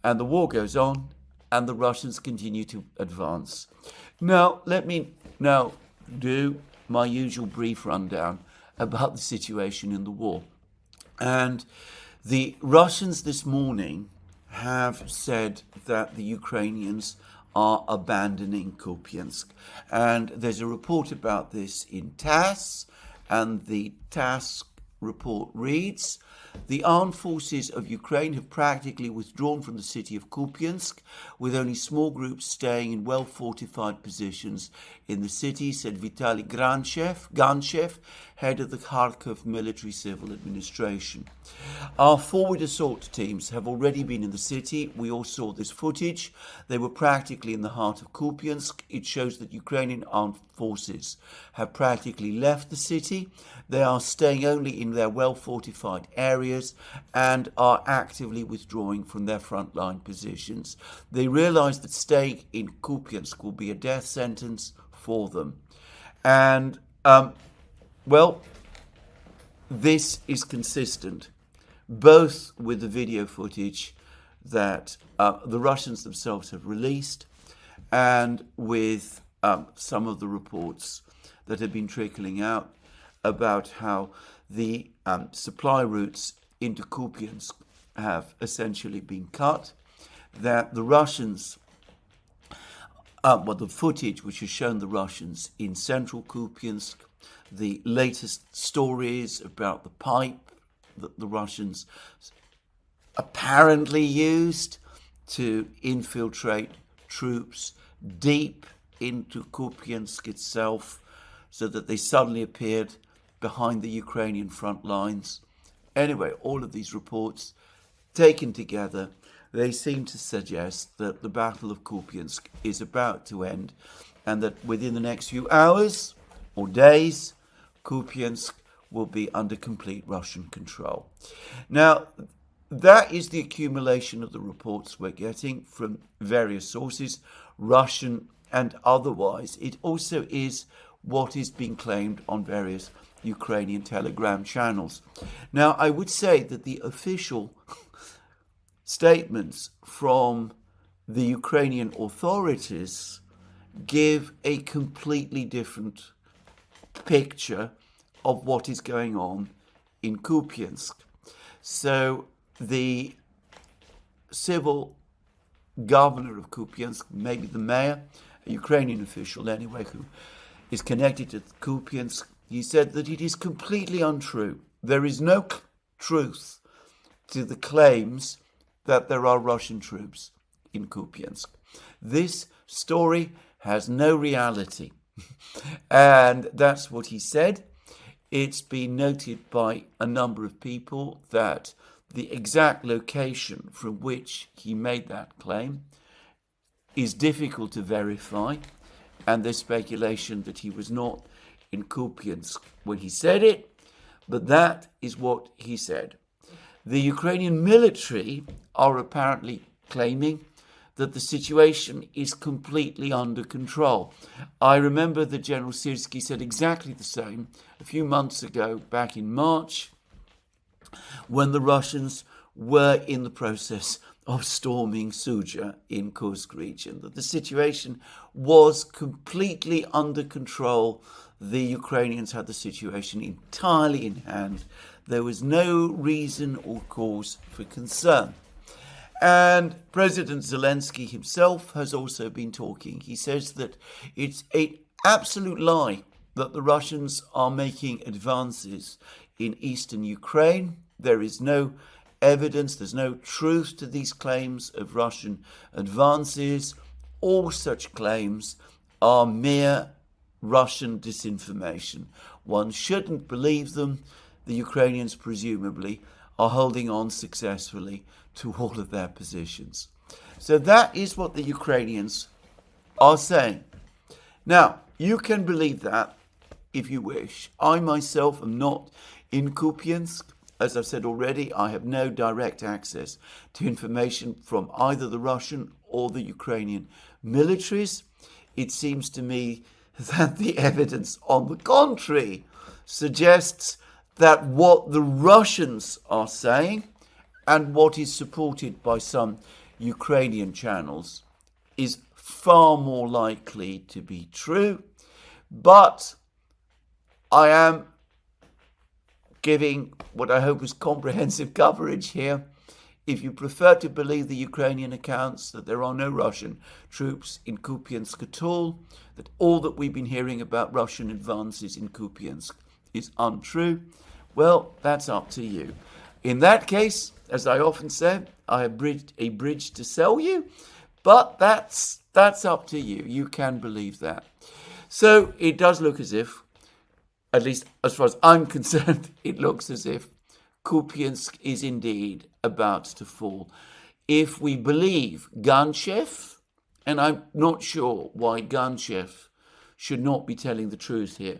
and the war goes on and the Russians continue to advance. Now, let me now do my usual brief rundown about the situation in the war. And the Russians this morning have said that the Ukrainians are abandoning Kupiansk. And there's a report about this in TASS, and the TASS report reads, the armed forces of Ukraine have practically withdrawn from the city of Kupiansk, with only small groups staying in well-fortified positions in the city, said Vitaly Ganshev, head of the Kharkov Military Civil Administration. Our forward assault teams have already been in the city. We all saw this footage. They were practically in the heart of Kupiansk. It shows that Ukrainian armed forces have practically left the city. They are staying only in their well-fortified areas and are actively withdrawing from their frontline positions. They realize that staying in Kupiansk will be a death sentence for them. And, well, this is consistent both with the video footage that the Russians themselves have released and with some of the reports that have been trickling out about how the supply routes into Kupiansk have essentially been cut, that the Russians, the footage which has shown the Russians in central Kupiansk, the latest stories about the pipe that the Russians apparently used to infiltrate troops deep into Kupiansk itself, so that they suddenly appeared behind the Ukrainian front lines. Anyway, all of these reports taken together, they seem to suggest that the Battle of Kupiansk is about to end, and that within the next few hours or days, Kupiansk will be under complete Russian control. Now, that is the accumulation of the reports we're getting from various sources, Russian and otherwise. It also is what is being claimed on various Ukrainian Telegram channels. Now, I would say that the official statements from the Ukrainian authorities give a completely different picture of what is going on in Kupiansk. So the civil governor of Kupiansk, maybe the mayor, a Ukrainian official anyway, who is connected to Kupiansk, he said that it is completely untrue. There is no truth to the claims that there are Russian troops in Kupiansk. This story has no reality. And that's what he said. It's been noted by a number of people that the exact location from which he made that claim is difficult to verify, and there's speculation that he was not in Kupiansk when he said it, but that is what he said. The Ukrainian military are apparently claiming that the situation is completely under control. I remember that General Syrski said exactly the same a few months ago, back in March, when the Russians were in the process of storming Suja in Kursk region, that the situation was completely under control. The Ukrainians had the situation entirely in hand. There was no reason or cause for concern. And President Zelensky himself has also been talking. He says that it's an absolute lie that the Russians are making advances in eastern Ukraine. There is no evidence, there's no truth to these claims of Russian advances. All such claims are mere Russian disinformation. One shouldn't believe them. The Ukrainians presumably are holding on successfully to all of their positions. So that is what the Ukrainians are saying. Now, you can believe that if you wish. I myself am not in Kupiansk. As I've said already, I have no direct access to information from either the Russian or the Ukrainian militaries. It seems to me that the evidence, on the contrary, suggests that what the Russians are saying and what is supported by some Ukrainian channels is far more likely to be true. But I am giving what I hope is comprehensive coverage here. If you prefer to believe the Ukrainian accounts that there are no Russian troops in Kupiansk at all, that all that we've been hearing about Russian advances in Kupiansk is untrue, well, that's up to you. In that case, as I often say, I have a bridge to sell you, but that's up to you. You can believe that. So it does look as if, at least as far as I'm concerned, it looks as if Kupiansk is indeed about to fall. If we believe Ganchev, and I'm not sure why Ganchev should not be telling the truth here,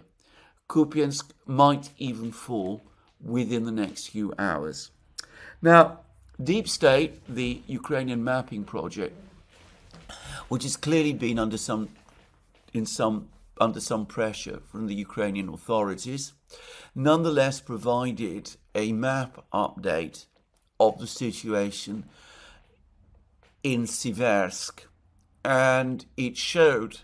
Kupiansk might even fall within the next few hours. Now, Deep State, the Ukrainian mapping project, which has clearly been under some pressure from the Ukrainian authorities, nonetheless provided a map update of the situation in Seversk, and it showed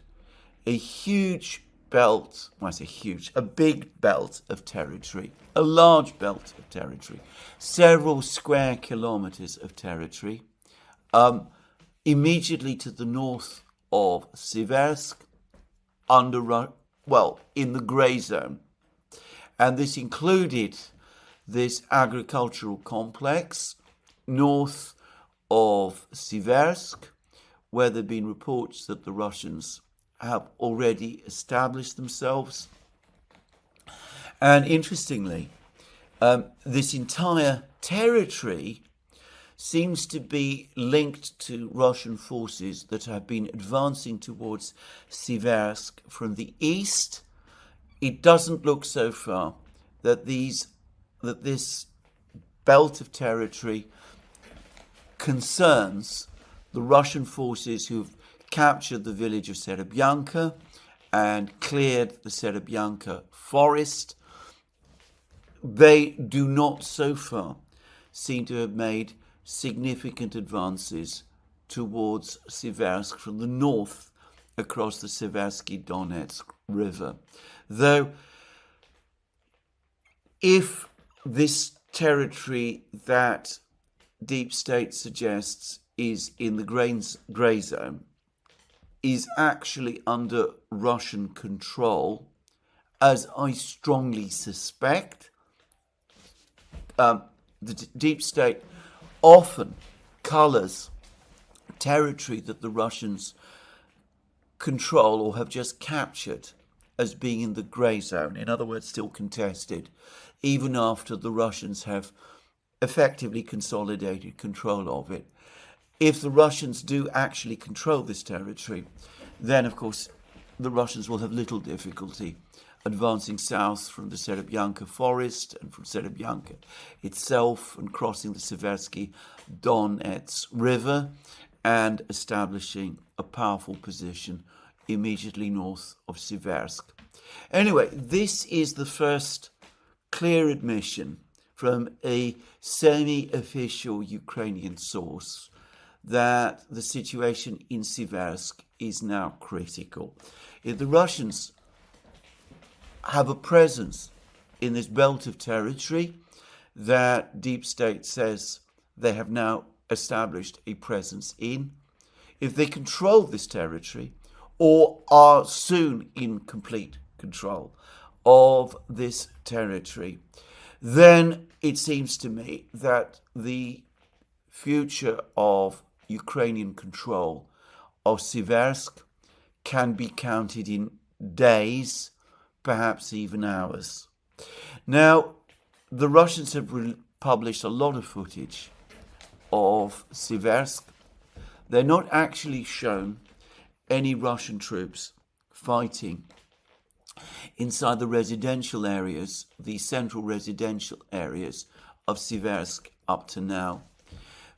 a huge belt, well, I say huge, a big belt of territory, a large belt of territory, several square kilometers of territory, immediately to the north of Seversk, in the grey zone. And this included this agricultural complex north of Seversk, where there have been reports that the Russians have already established themselves. And interestingly, this entire territory seems to be linked to Russian forces that have been advancing towards Seversk from the east. It doesn't look so far that this belt of territory concerns the Russian forces who've captured the village of Serebyanka and cleared the Serebyanka forest. They do not so far seem to have made significant advances towards Seversk from the north across the Seversky Donetsk River. Though, if this territory that Deep State suggests is in the grey zone, is actually under Russian control, as I strongly suspect, the Deep State often colours territory that the Russians control or have just captured as being in the grey zone, in other words, still contested, even after the Russians have effectively consolidated control of it. If the Russians do actually control this territory, then, of course, the Russians will have little difficulty advancing south from the Serebyanka forest and from Serebyanka itself and crossing the Seversky Donetsk River and establishing a powerful position immediately north of Seversk. Anyway, this is the first clear admission from a semi-official Ukrainian source that the situation in Seversk is now critical. If the Russians have a presence in this belt of territory that Deep State says they have now established a presence in, if they control this territory or are soon in complete control of this territory, then it seems to me that the future of Ukrainian control of Seversk can be counted in days, perhaps even hours. Now, the Russians have published a lot of footage of Seversk. They're not actually shown any Russian troops fighting inside the residential areas, the central residential areas of Seversk up to now.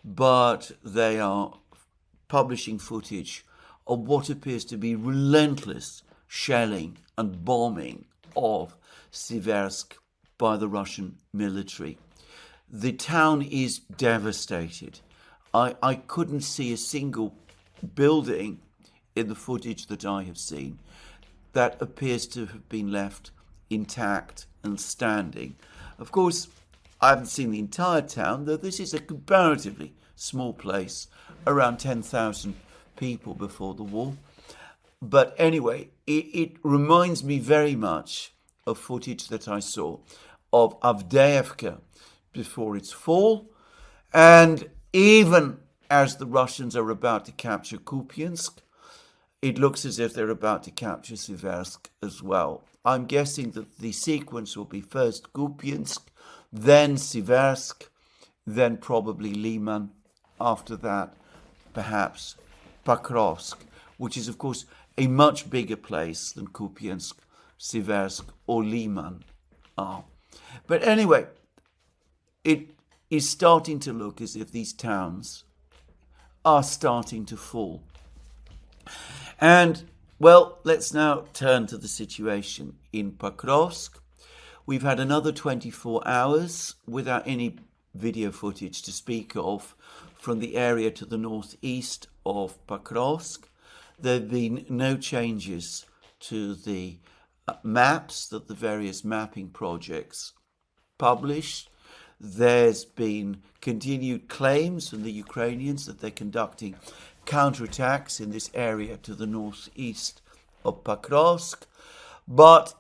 But they are publishing footage of what appears to be relentless shelling and bombing of Seversk by the Russian military. The town is devastated. I couldn't see a single building in the footage that I have seen that appears to have been left intact and standing. Of course, I haven't seen the entire town, though this is a comparatively small place, around 10,000 people before the war. But anyway, it reminds me very much of footage that I saw of Avdiivka before its fall, and even as the Russians are about to capture Kupiansk, it looks as if they're about to capture Seversk as well. I'm guessing that the sequence will be first Kupiansk, then Seversk, then probably Liman, after that perhaps Pokrovsk, which is of course a much bigger place than Kupiansk, Seversk or Liman are. But anyway, it is starting to look as if these towns are starting to fall. And, well, let's now turn to the situation in Pokrovsk. We've had another 24 hours without any video footage to speak of from the area to the northeast of Pokrovsk. There have been no changes to the maps that the various mapping projects published. There's been continued claims from the Ukrainians that they're conducting counterattacks in this area to the northeast of Pokrovsk. But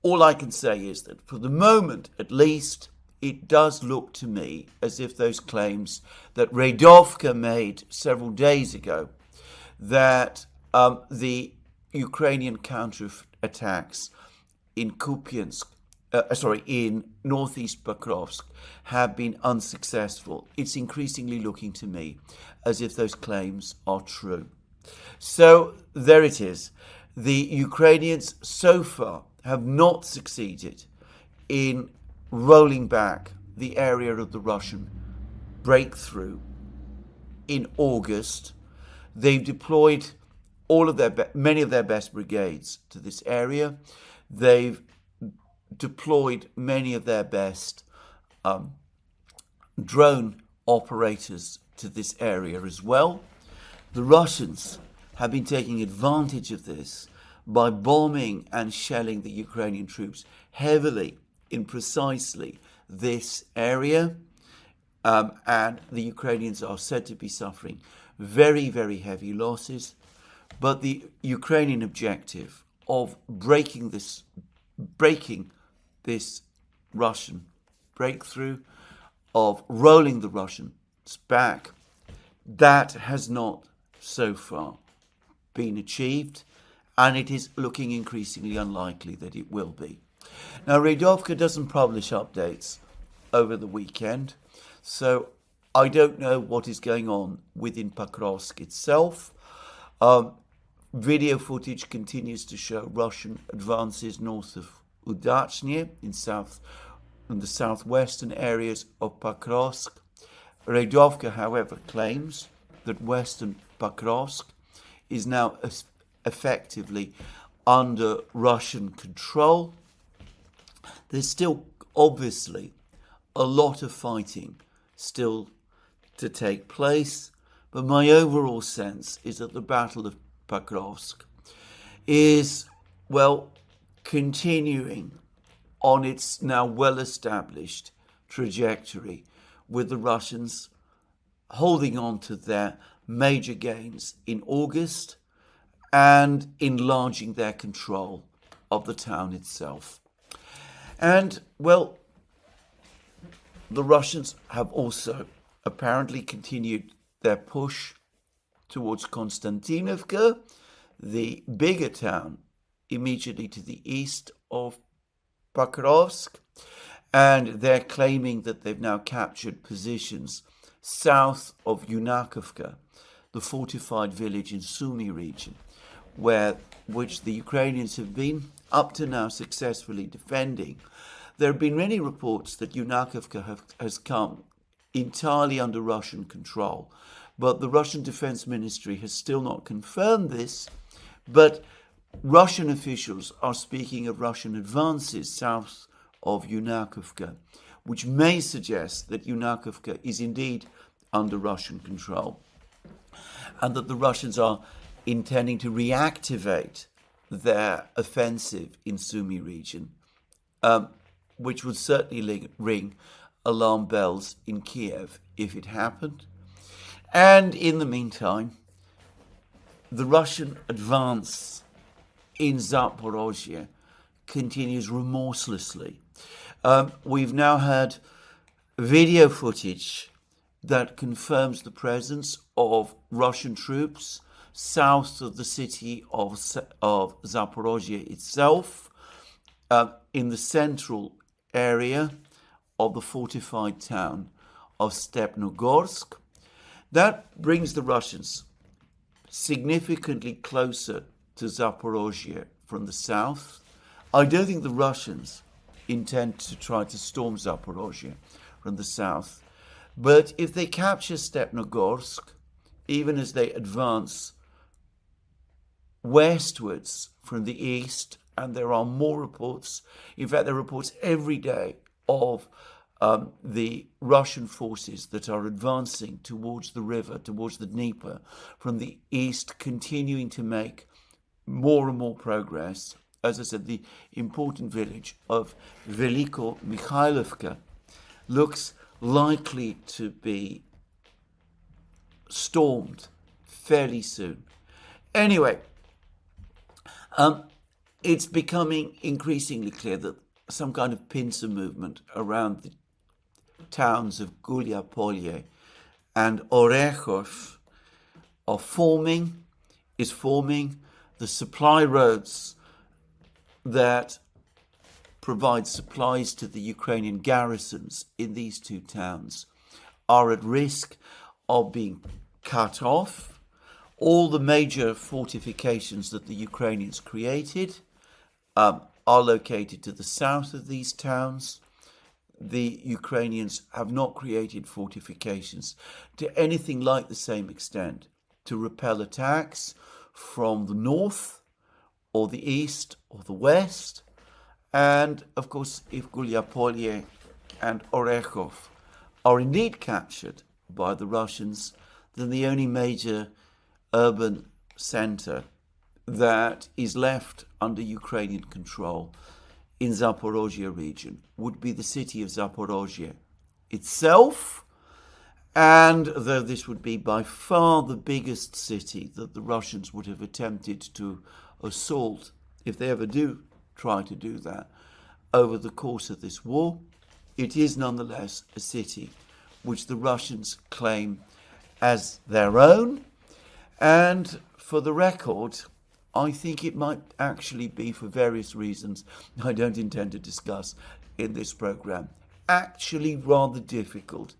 all I can say is that for the moment, at least, it does look to me as if those claims that Radovka made several days ago, that the Ukrainian counterattacks in Kupiansk, in northeast Pokrovsk, have been unsuccessful. It's increasingly looking to me as if those claims are true. So there it is. The Ukrainians so far have not succeeded in rolling back the area of the Russian breakthrough in August. They've deployed many of their best brigades to this area. They've deployed many of their best drone operators to this area as well. The Russians have been taking advantage of this by bombing and shelling the Ukrainian troops heavily in precisely this area. And the Ukrainians are said to be suffering very, very heavy losses. But the Ukrainian objective of breaking this Russian breakthrough, of rolling the Russians back, that has not so far been achieved, and it is looking increasingly unlikely that it will be. Now, Radovka doesn't publish updates over the weekend, so I don't know what is going on within Pokrovsk itself. Video footage continues to show Russian advances north of Udachny in the southwestern areas of Pokrovsk. Radovka, however, claims that western Pokrovsk is now effectively under Russian control. There's still obviously a lot of fighting still to take place, but my overall sense is that the Battle of Pokrovsk is, continuing on its now well-established trajectory, with the Russians holding on to their major gains in August and enlarging their control of the town itself. And, the Russians have also apparently continued their push towards Konstantinovka, the bigger town immediately to the east of Pokrovsk, and they're claiming that they've now captured positions south of Yunakovka, the fortified village in Sumy region, which the Ukrainians have been up to now successfully defending. There have been many reports that Yunakovka has come entirely under Russian control, but the Russian Defense Ministry has still not confirmed this. But Russian officials are speaking of Russian advances south of Yunakovka, which may suggest that Yunakovka is indeed under Russian control, and that the Russians are intending to reactivate their offensive in Sumy region, which would certainly ring alarm bells in Kiev if it happened. And in the meantime, the Russian advance in Zaporozhye continues remorselessly. We've now had video footage that confirms the presence of Russian troops south of the city of Zaporozhye itself, in the central area of the fortified town of Stepnogorsk. That brings the Russians significantly closer to Zaporozhye from the south. I don't think the Russians intend to try to storm Zaporozhye from the south, but if they capture Stepnogorsk, even as they advance westwards from the east, and there are more reports, in fact there are reports every day of the Russian forces that are advancing towards the river, towards the Dnieper, from the east, continuing to make more and more progress as I said, the important village of Veliko Mikhailovka looks likely to be stormed fairly soon. Anyway, it's becoming increasingly clear that some kind of pincer movement around the towns of Guliapolye and Orechov is forming. The supply roads that provide supplies to the Ukrainian garrisons in these two towns are at risk of being cut off. All the major fortifications that the Ukrainians created are located to the south of these towns. The Ukrainians have not created fortifications to anything like the same extent to repel attacks from the north or the east or the west. And of course, if Guliapolye and Orechov are indeed captured by the Russians, then the only major urban center that is left under Ukrainian control in Zaporozhye region would be the city of Zaporozhye itself. And though this would be by far the biggest city that the Russians would have attempted to assault, if they ever do try to do that over the course of this war, it is nonetheless a city which the Russians claim as their own. And for the record, I think it might actually be, for various reasons I don't intend to discuss in this program, actually rather difficult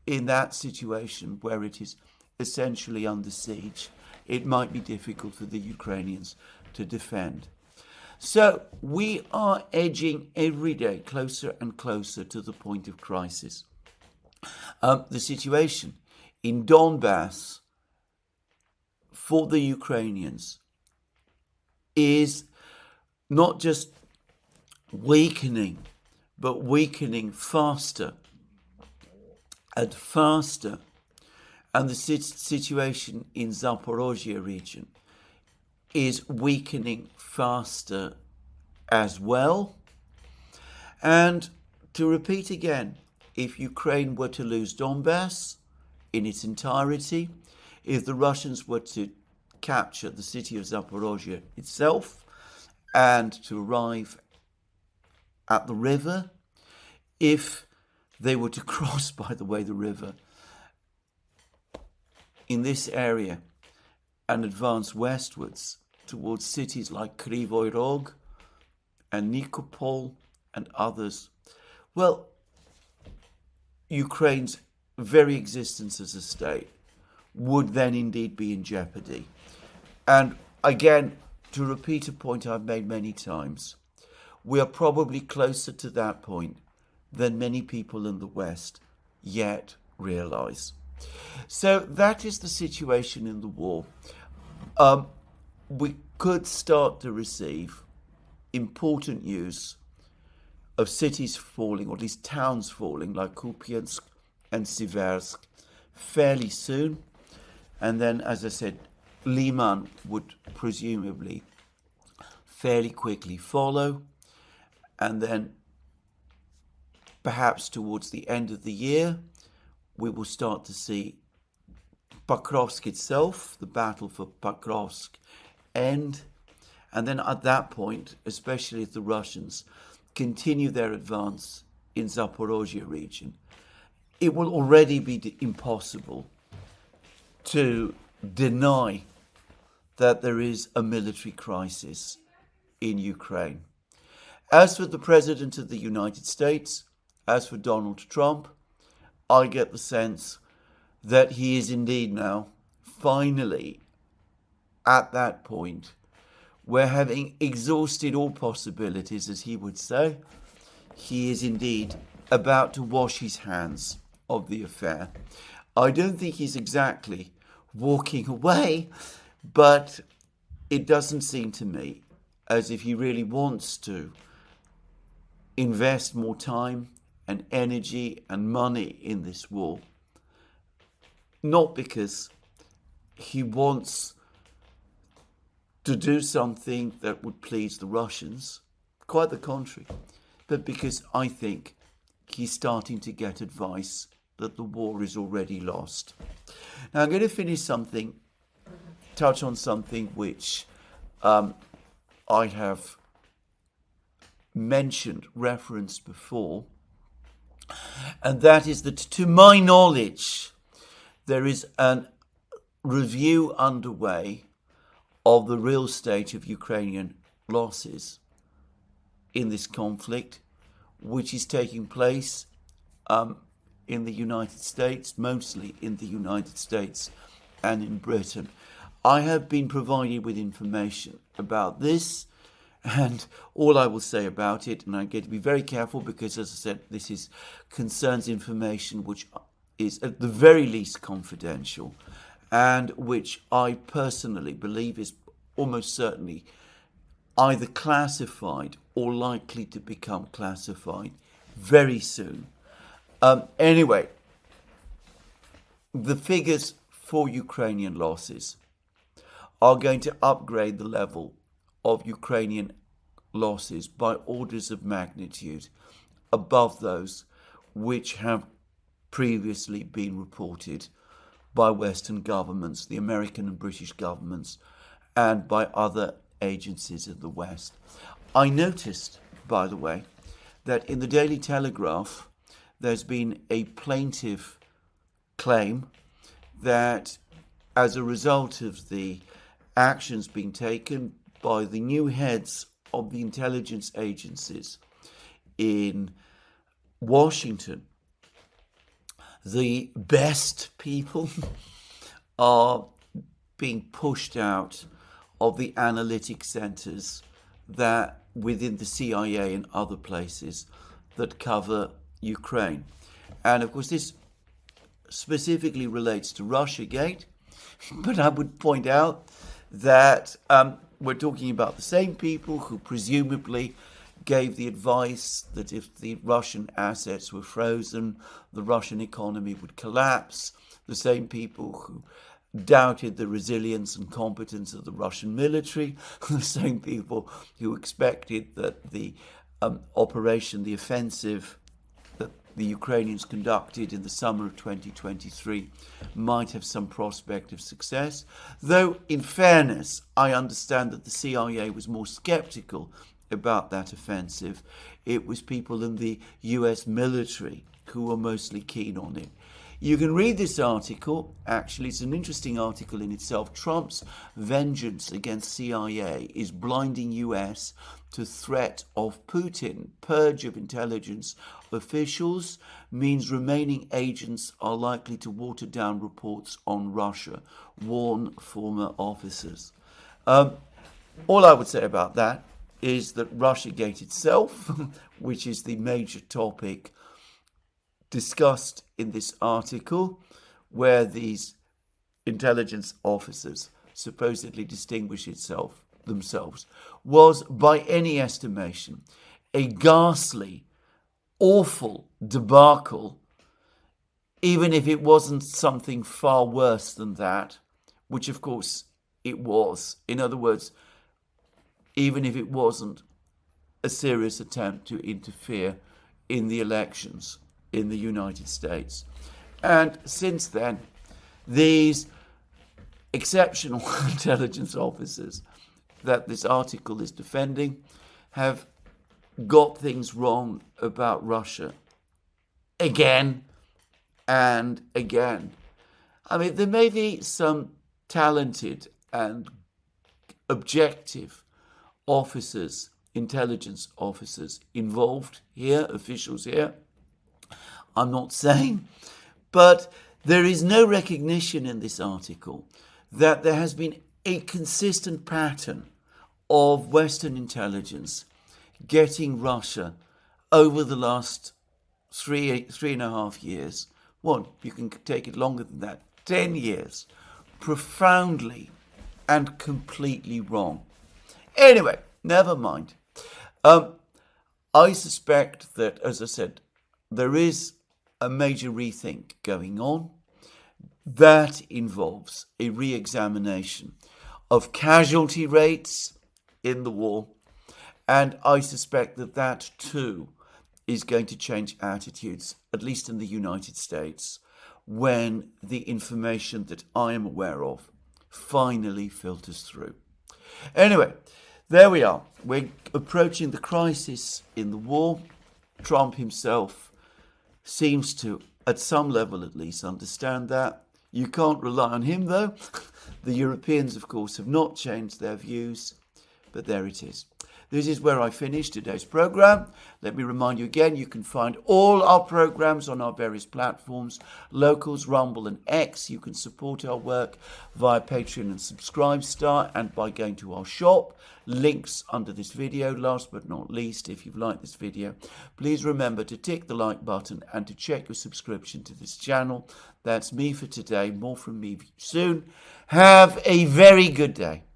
in that situation where it is essentially under siege. It might be difficult for the Ukrainians to defend. So we are edging every day closer and closer to the point of crisis. The situation in Donbass for the Ukrainians is not just weakening, but weakening faster and faster. And the situation in Zaporozhye region is weakening faster as well. And to repeat again, if Ukraine were to lose Donbass in its entirety, if the Russians were to capture the city of Zaporozhye itself and to arrive at the river, if they were to cross, by the way, the river in this area and advance westwards towards cities like Kryvyi Rog and Nikopol and others, well, Ukraine's very existence as a state would then indeed be in jeopardy. And again, to repeat a point I've made many times, we are probably closer to that point than many people in the West yet realize. So that is the situation in the war. We could start to receive important news of cities falling, or at least towns falling, like Kupiansk and Seversk, fairly soon. And then, as I said, Liman would presumably fairly quickly follow. And then perhaps towards the end of the year, we will start to see Pokrovsk itself, the battle for Pokrovsk, end. And then at that point, especially if the Russians continue their advance in Zaporozhye region, it will already be impossible to deny that there is a military crisis in Ukraine. As for the President of the United States, as for Donald Trump, I get the sense that he is indeed now finally at that point where, having exhausted all possibilities, as he would say, he is indeed about to wash his hands of the affair. I don't think he's exactly walking away, but it doesn't seem to me as if he really wants to invest more time and energy and money in this war. Not because he wants to do something that would please the Russians, quite the contrary, but because I think he's starting to get advice that the war is already lost. Now I'm going to touch on something which I have referenced before, and that is that, to my knowledge, there is a review underway of the real state of Ukrainian losses in this conflict, which is taking place in the United States, mostly in the United States and in Britain. I have been provided with information about this, and all I will say about it, and I get to be very careful because, as I said, this concerns information which is at the very least confidential, and which I personally believe is almost certainly either classified or likely to become classified very soon. Anyway, the figures for Ukrainian losses are going to upgrade the level of Ukrainian losses by orders of magnitude above those which have previously been reported by Western governments, the American and British governments, and by other agencies of the West. I noticed, by the way, that in the Daily Telegraph there's been a plaintive claim that as a result of the actions being taken by the new heads of the intelligence agencies in Washington, the best people are being pushed out of the analytic centers that within the CIA and other places that cover Ukraine. And of course this specifically relates to Russiagate, but I would point out that we're talking about the same people who presumably gave the advice that if the Russian assets were frozen, the Russian economy would collapse, the same people who doubted the resilience and competence of the Russian military, the same people who expected that the operation, the offensive that the Ukrainians conducted in the summer of 2023 might have some prospect of success. Though, in fairness, I understand that the CIA was more skeptical about that offensive. It was people in the US military who were mostly keen on it. You can read this article. Actually, it's an interesting article in itself. Trump's vengeance against CIA is blinding US to threat of Putin. Purge of intelligence officials means remaining agents are likely to water down reports on Russia, warn former officers. All I would say about that is that Russiagate itself, which is the major topic discussed in this article, where these intelligence officers supposedly distinguish themselves, was by any estimation a ghastly, awful debacle, even if it wasn't something far worse than that, which of course it was. In other words, even if it wasn't a serious attempt to interfere in the elections in the United States. And since then, these exceptional intelligence officers that this article is defending have got things wrong about Russia again and again. I mean, there may be some talented and objective officers, intelligence officers involved here, officials here, I'm not saying, but there is no recognition in this article that there has been a consistent pattern of Western intelligence getting Russia over the last three and a half years. Well, you can take it longer than that, 10 years, profoundly and completely wrong. Anyway, never mind. I suspect that, as I said, there is a major rethink going on that involves a re-examination of casualty rates in the war. And I suspect that that too is going to change attitudes, at least in the United States, when the information that I am aware of finally filters through. Anyway, there we are. We're approaching the crisis in the war. Trump himself seems to, at some level at least, understand that. You can't rely on him, though. The Europeans, of course, have not changed their views, but there it is. This is where I finish today's program. Let me remind you again, you can find all our programs on our various platforms, Locals, Rumble and X. You can support our work via Patreon and Subscribestar and by going to our shop. Links under this video. Last but not least, if you've liked this video, please remember to tick the like button and to check your subscription to this channel. That's me for today. More from me soon. Have a very good day.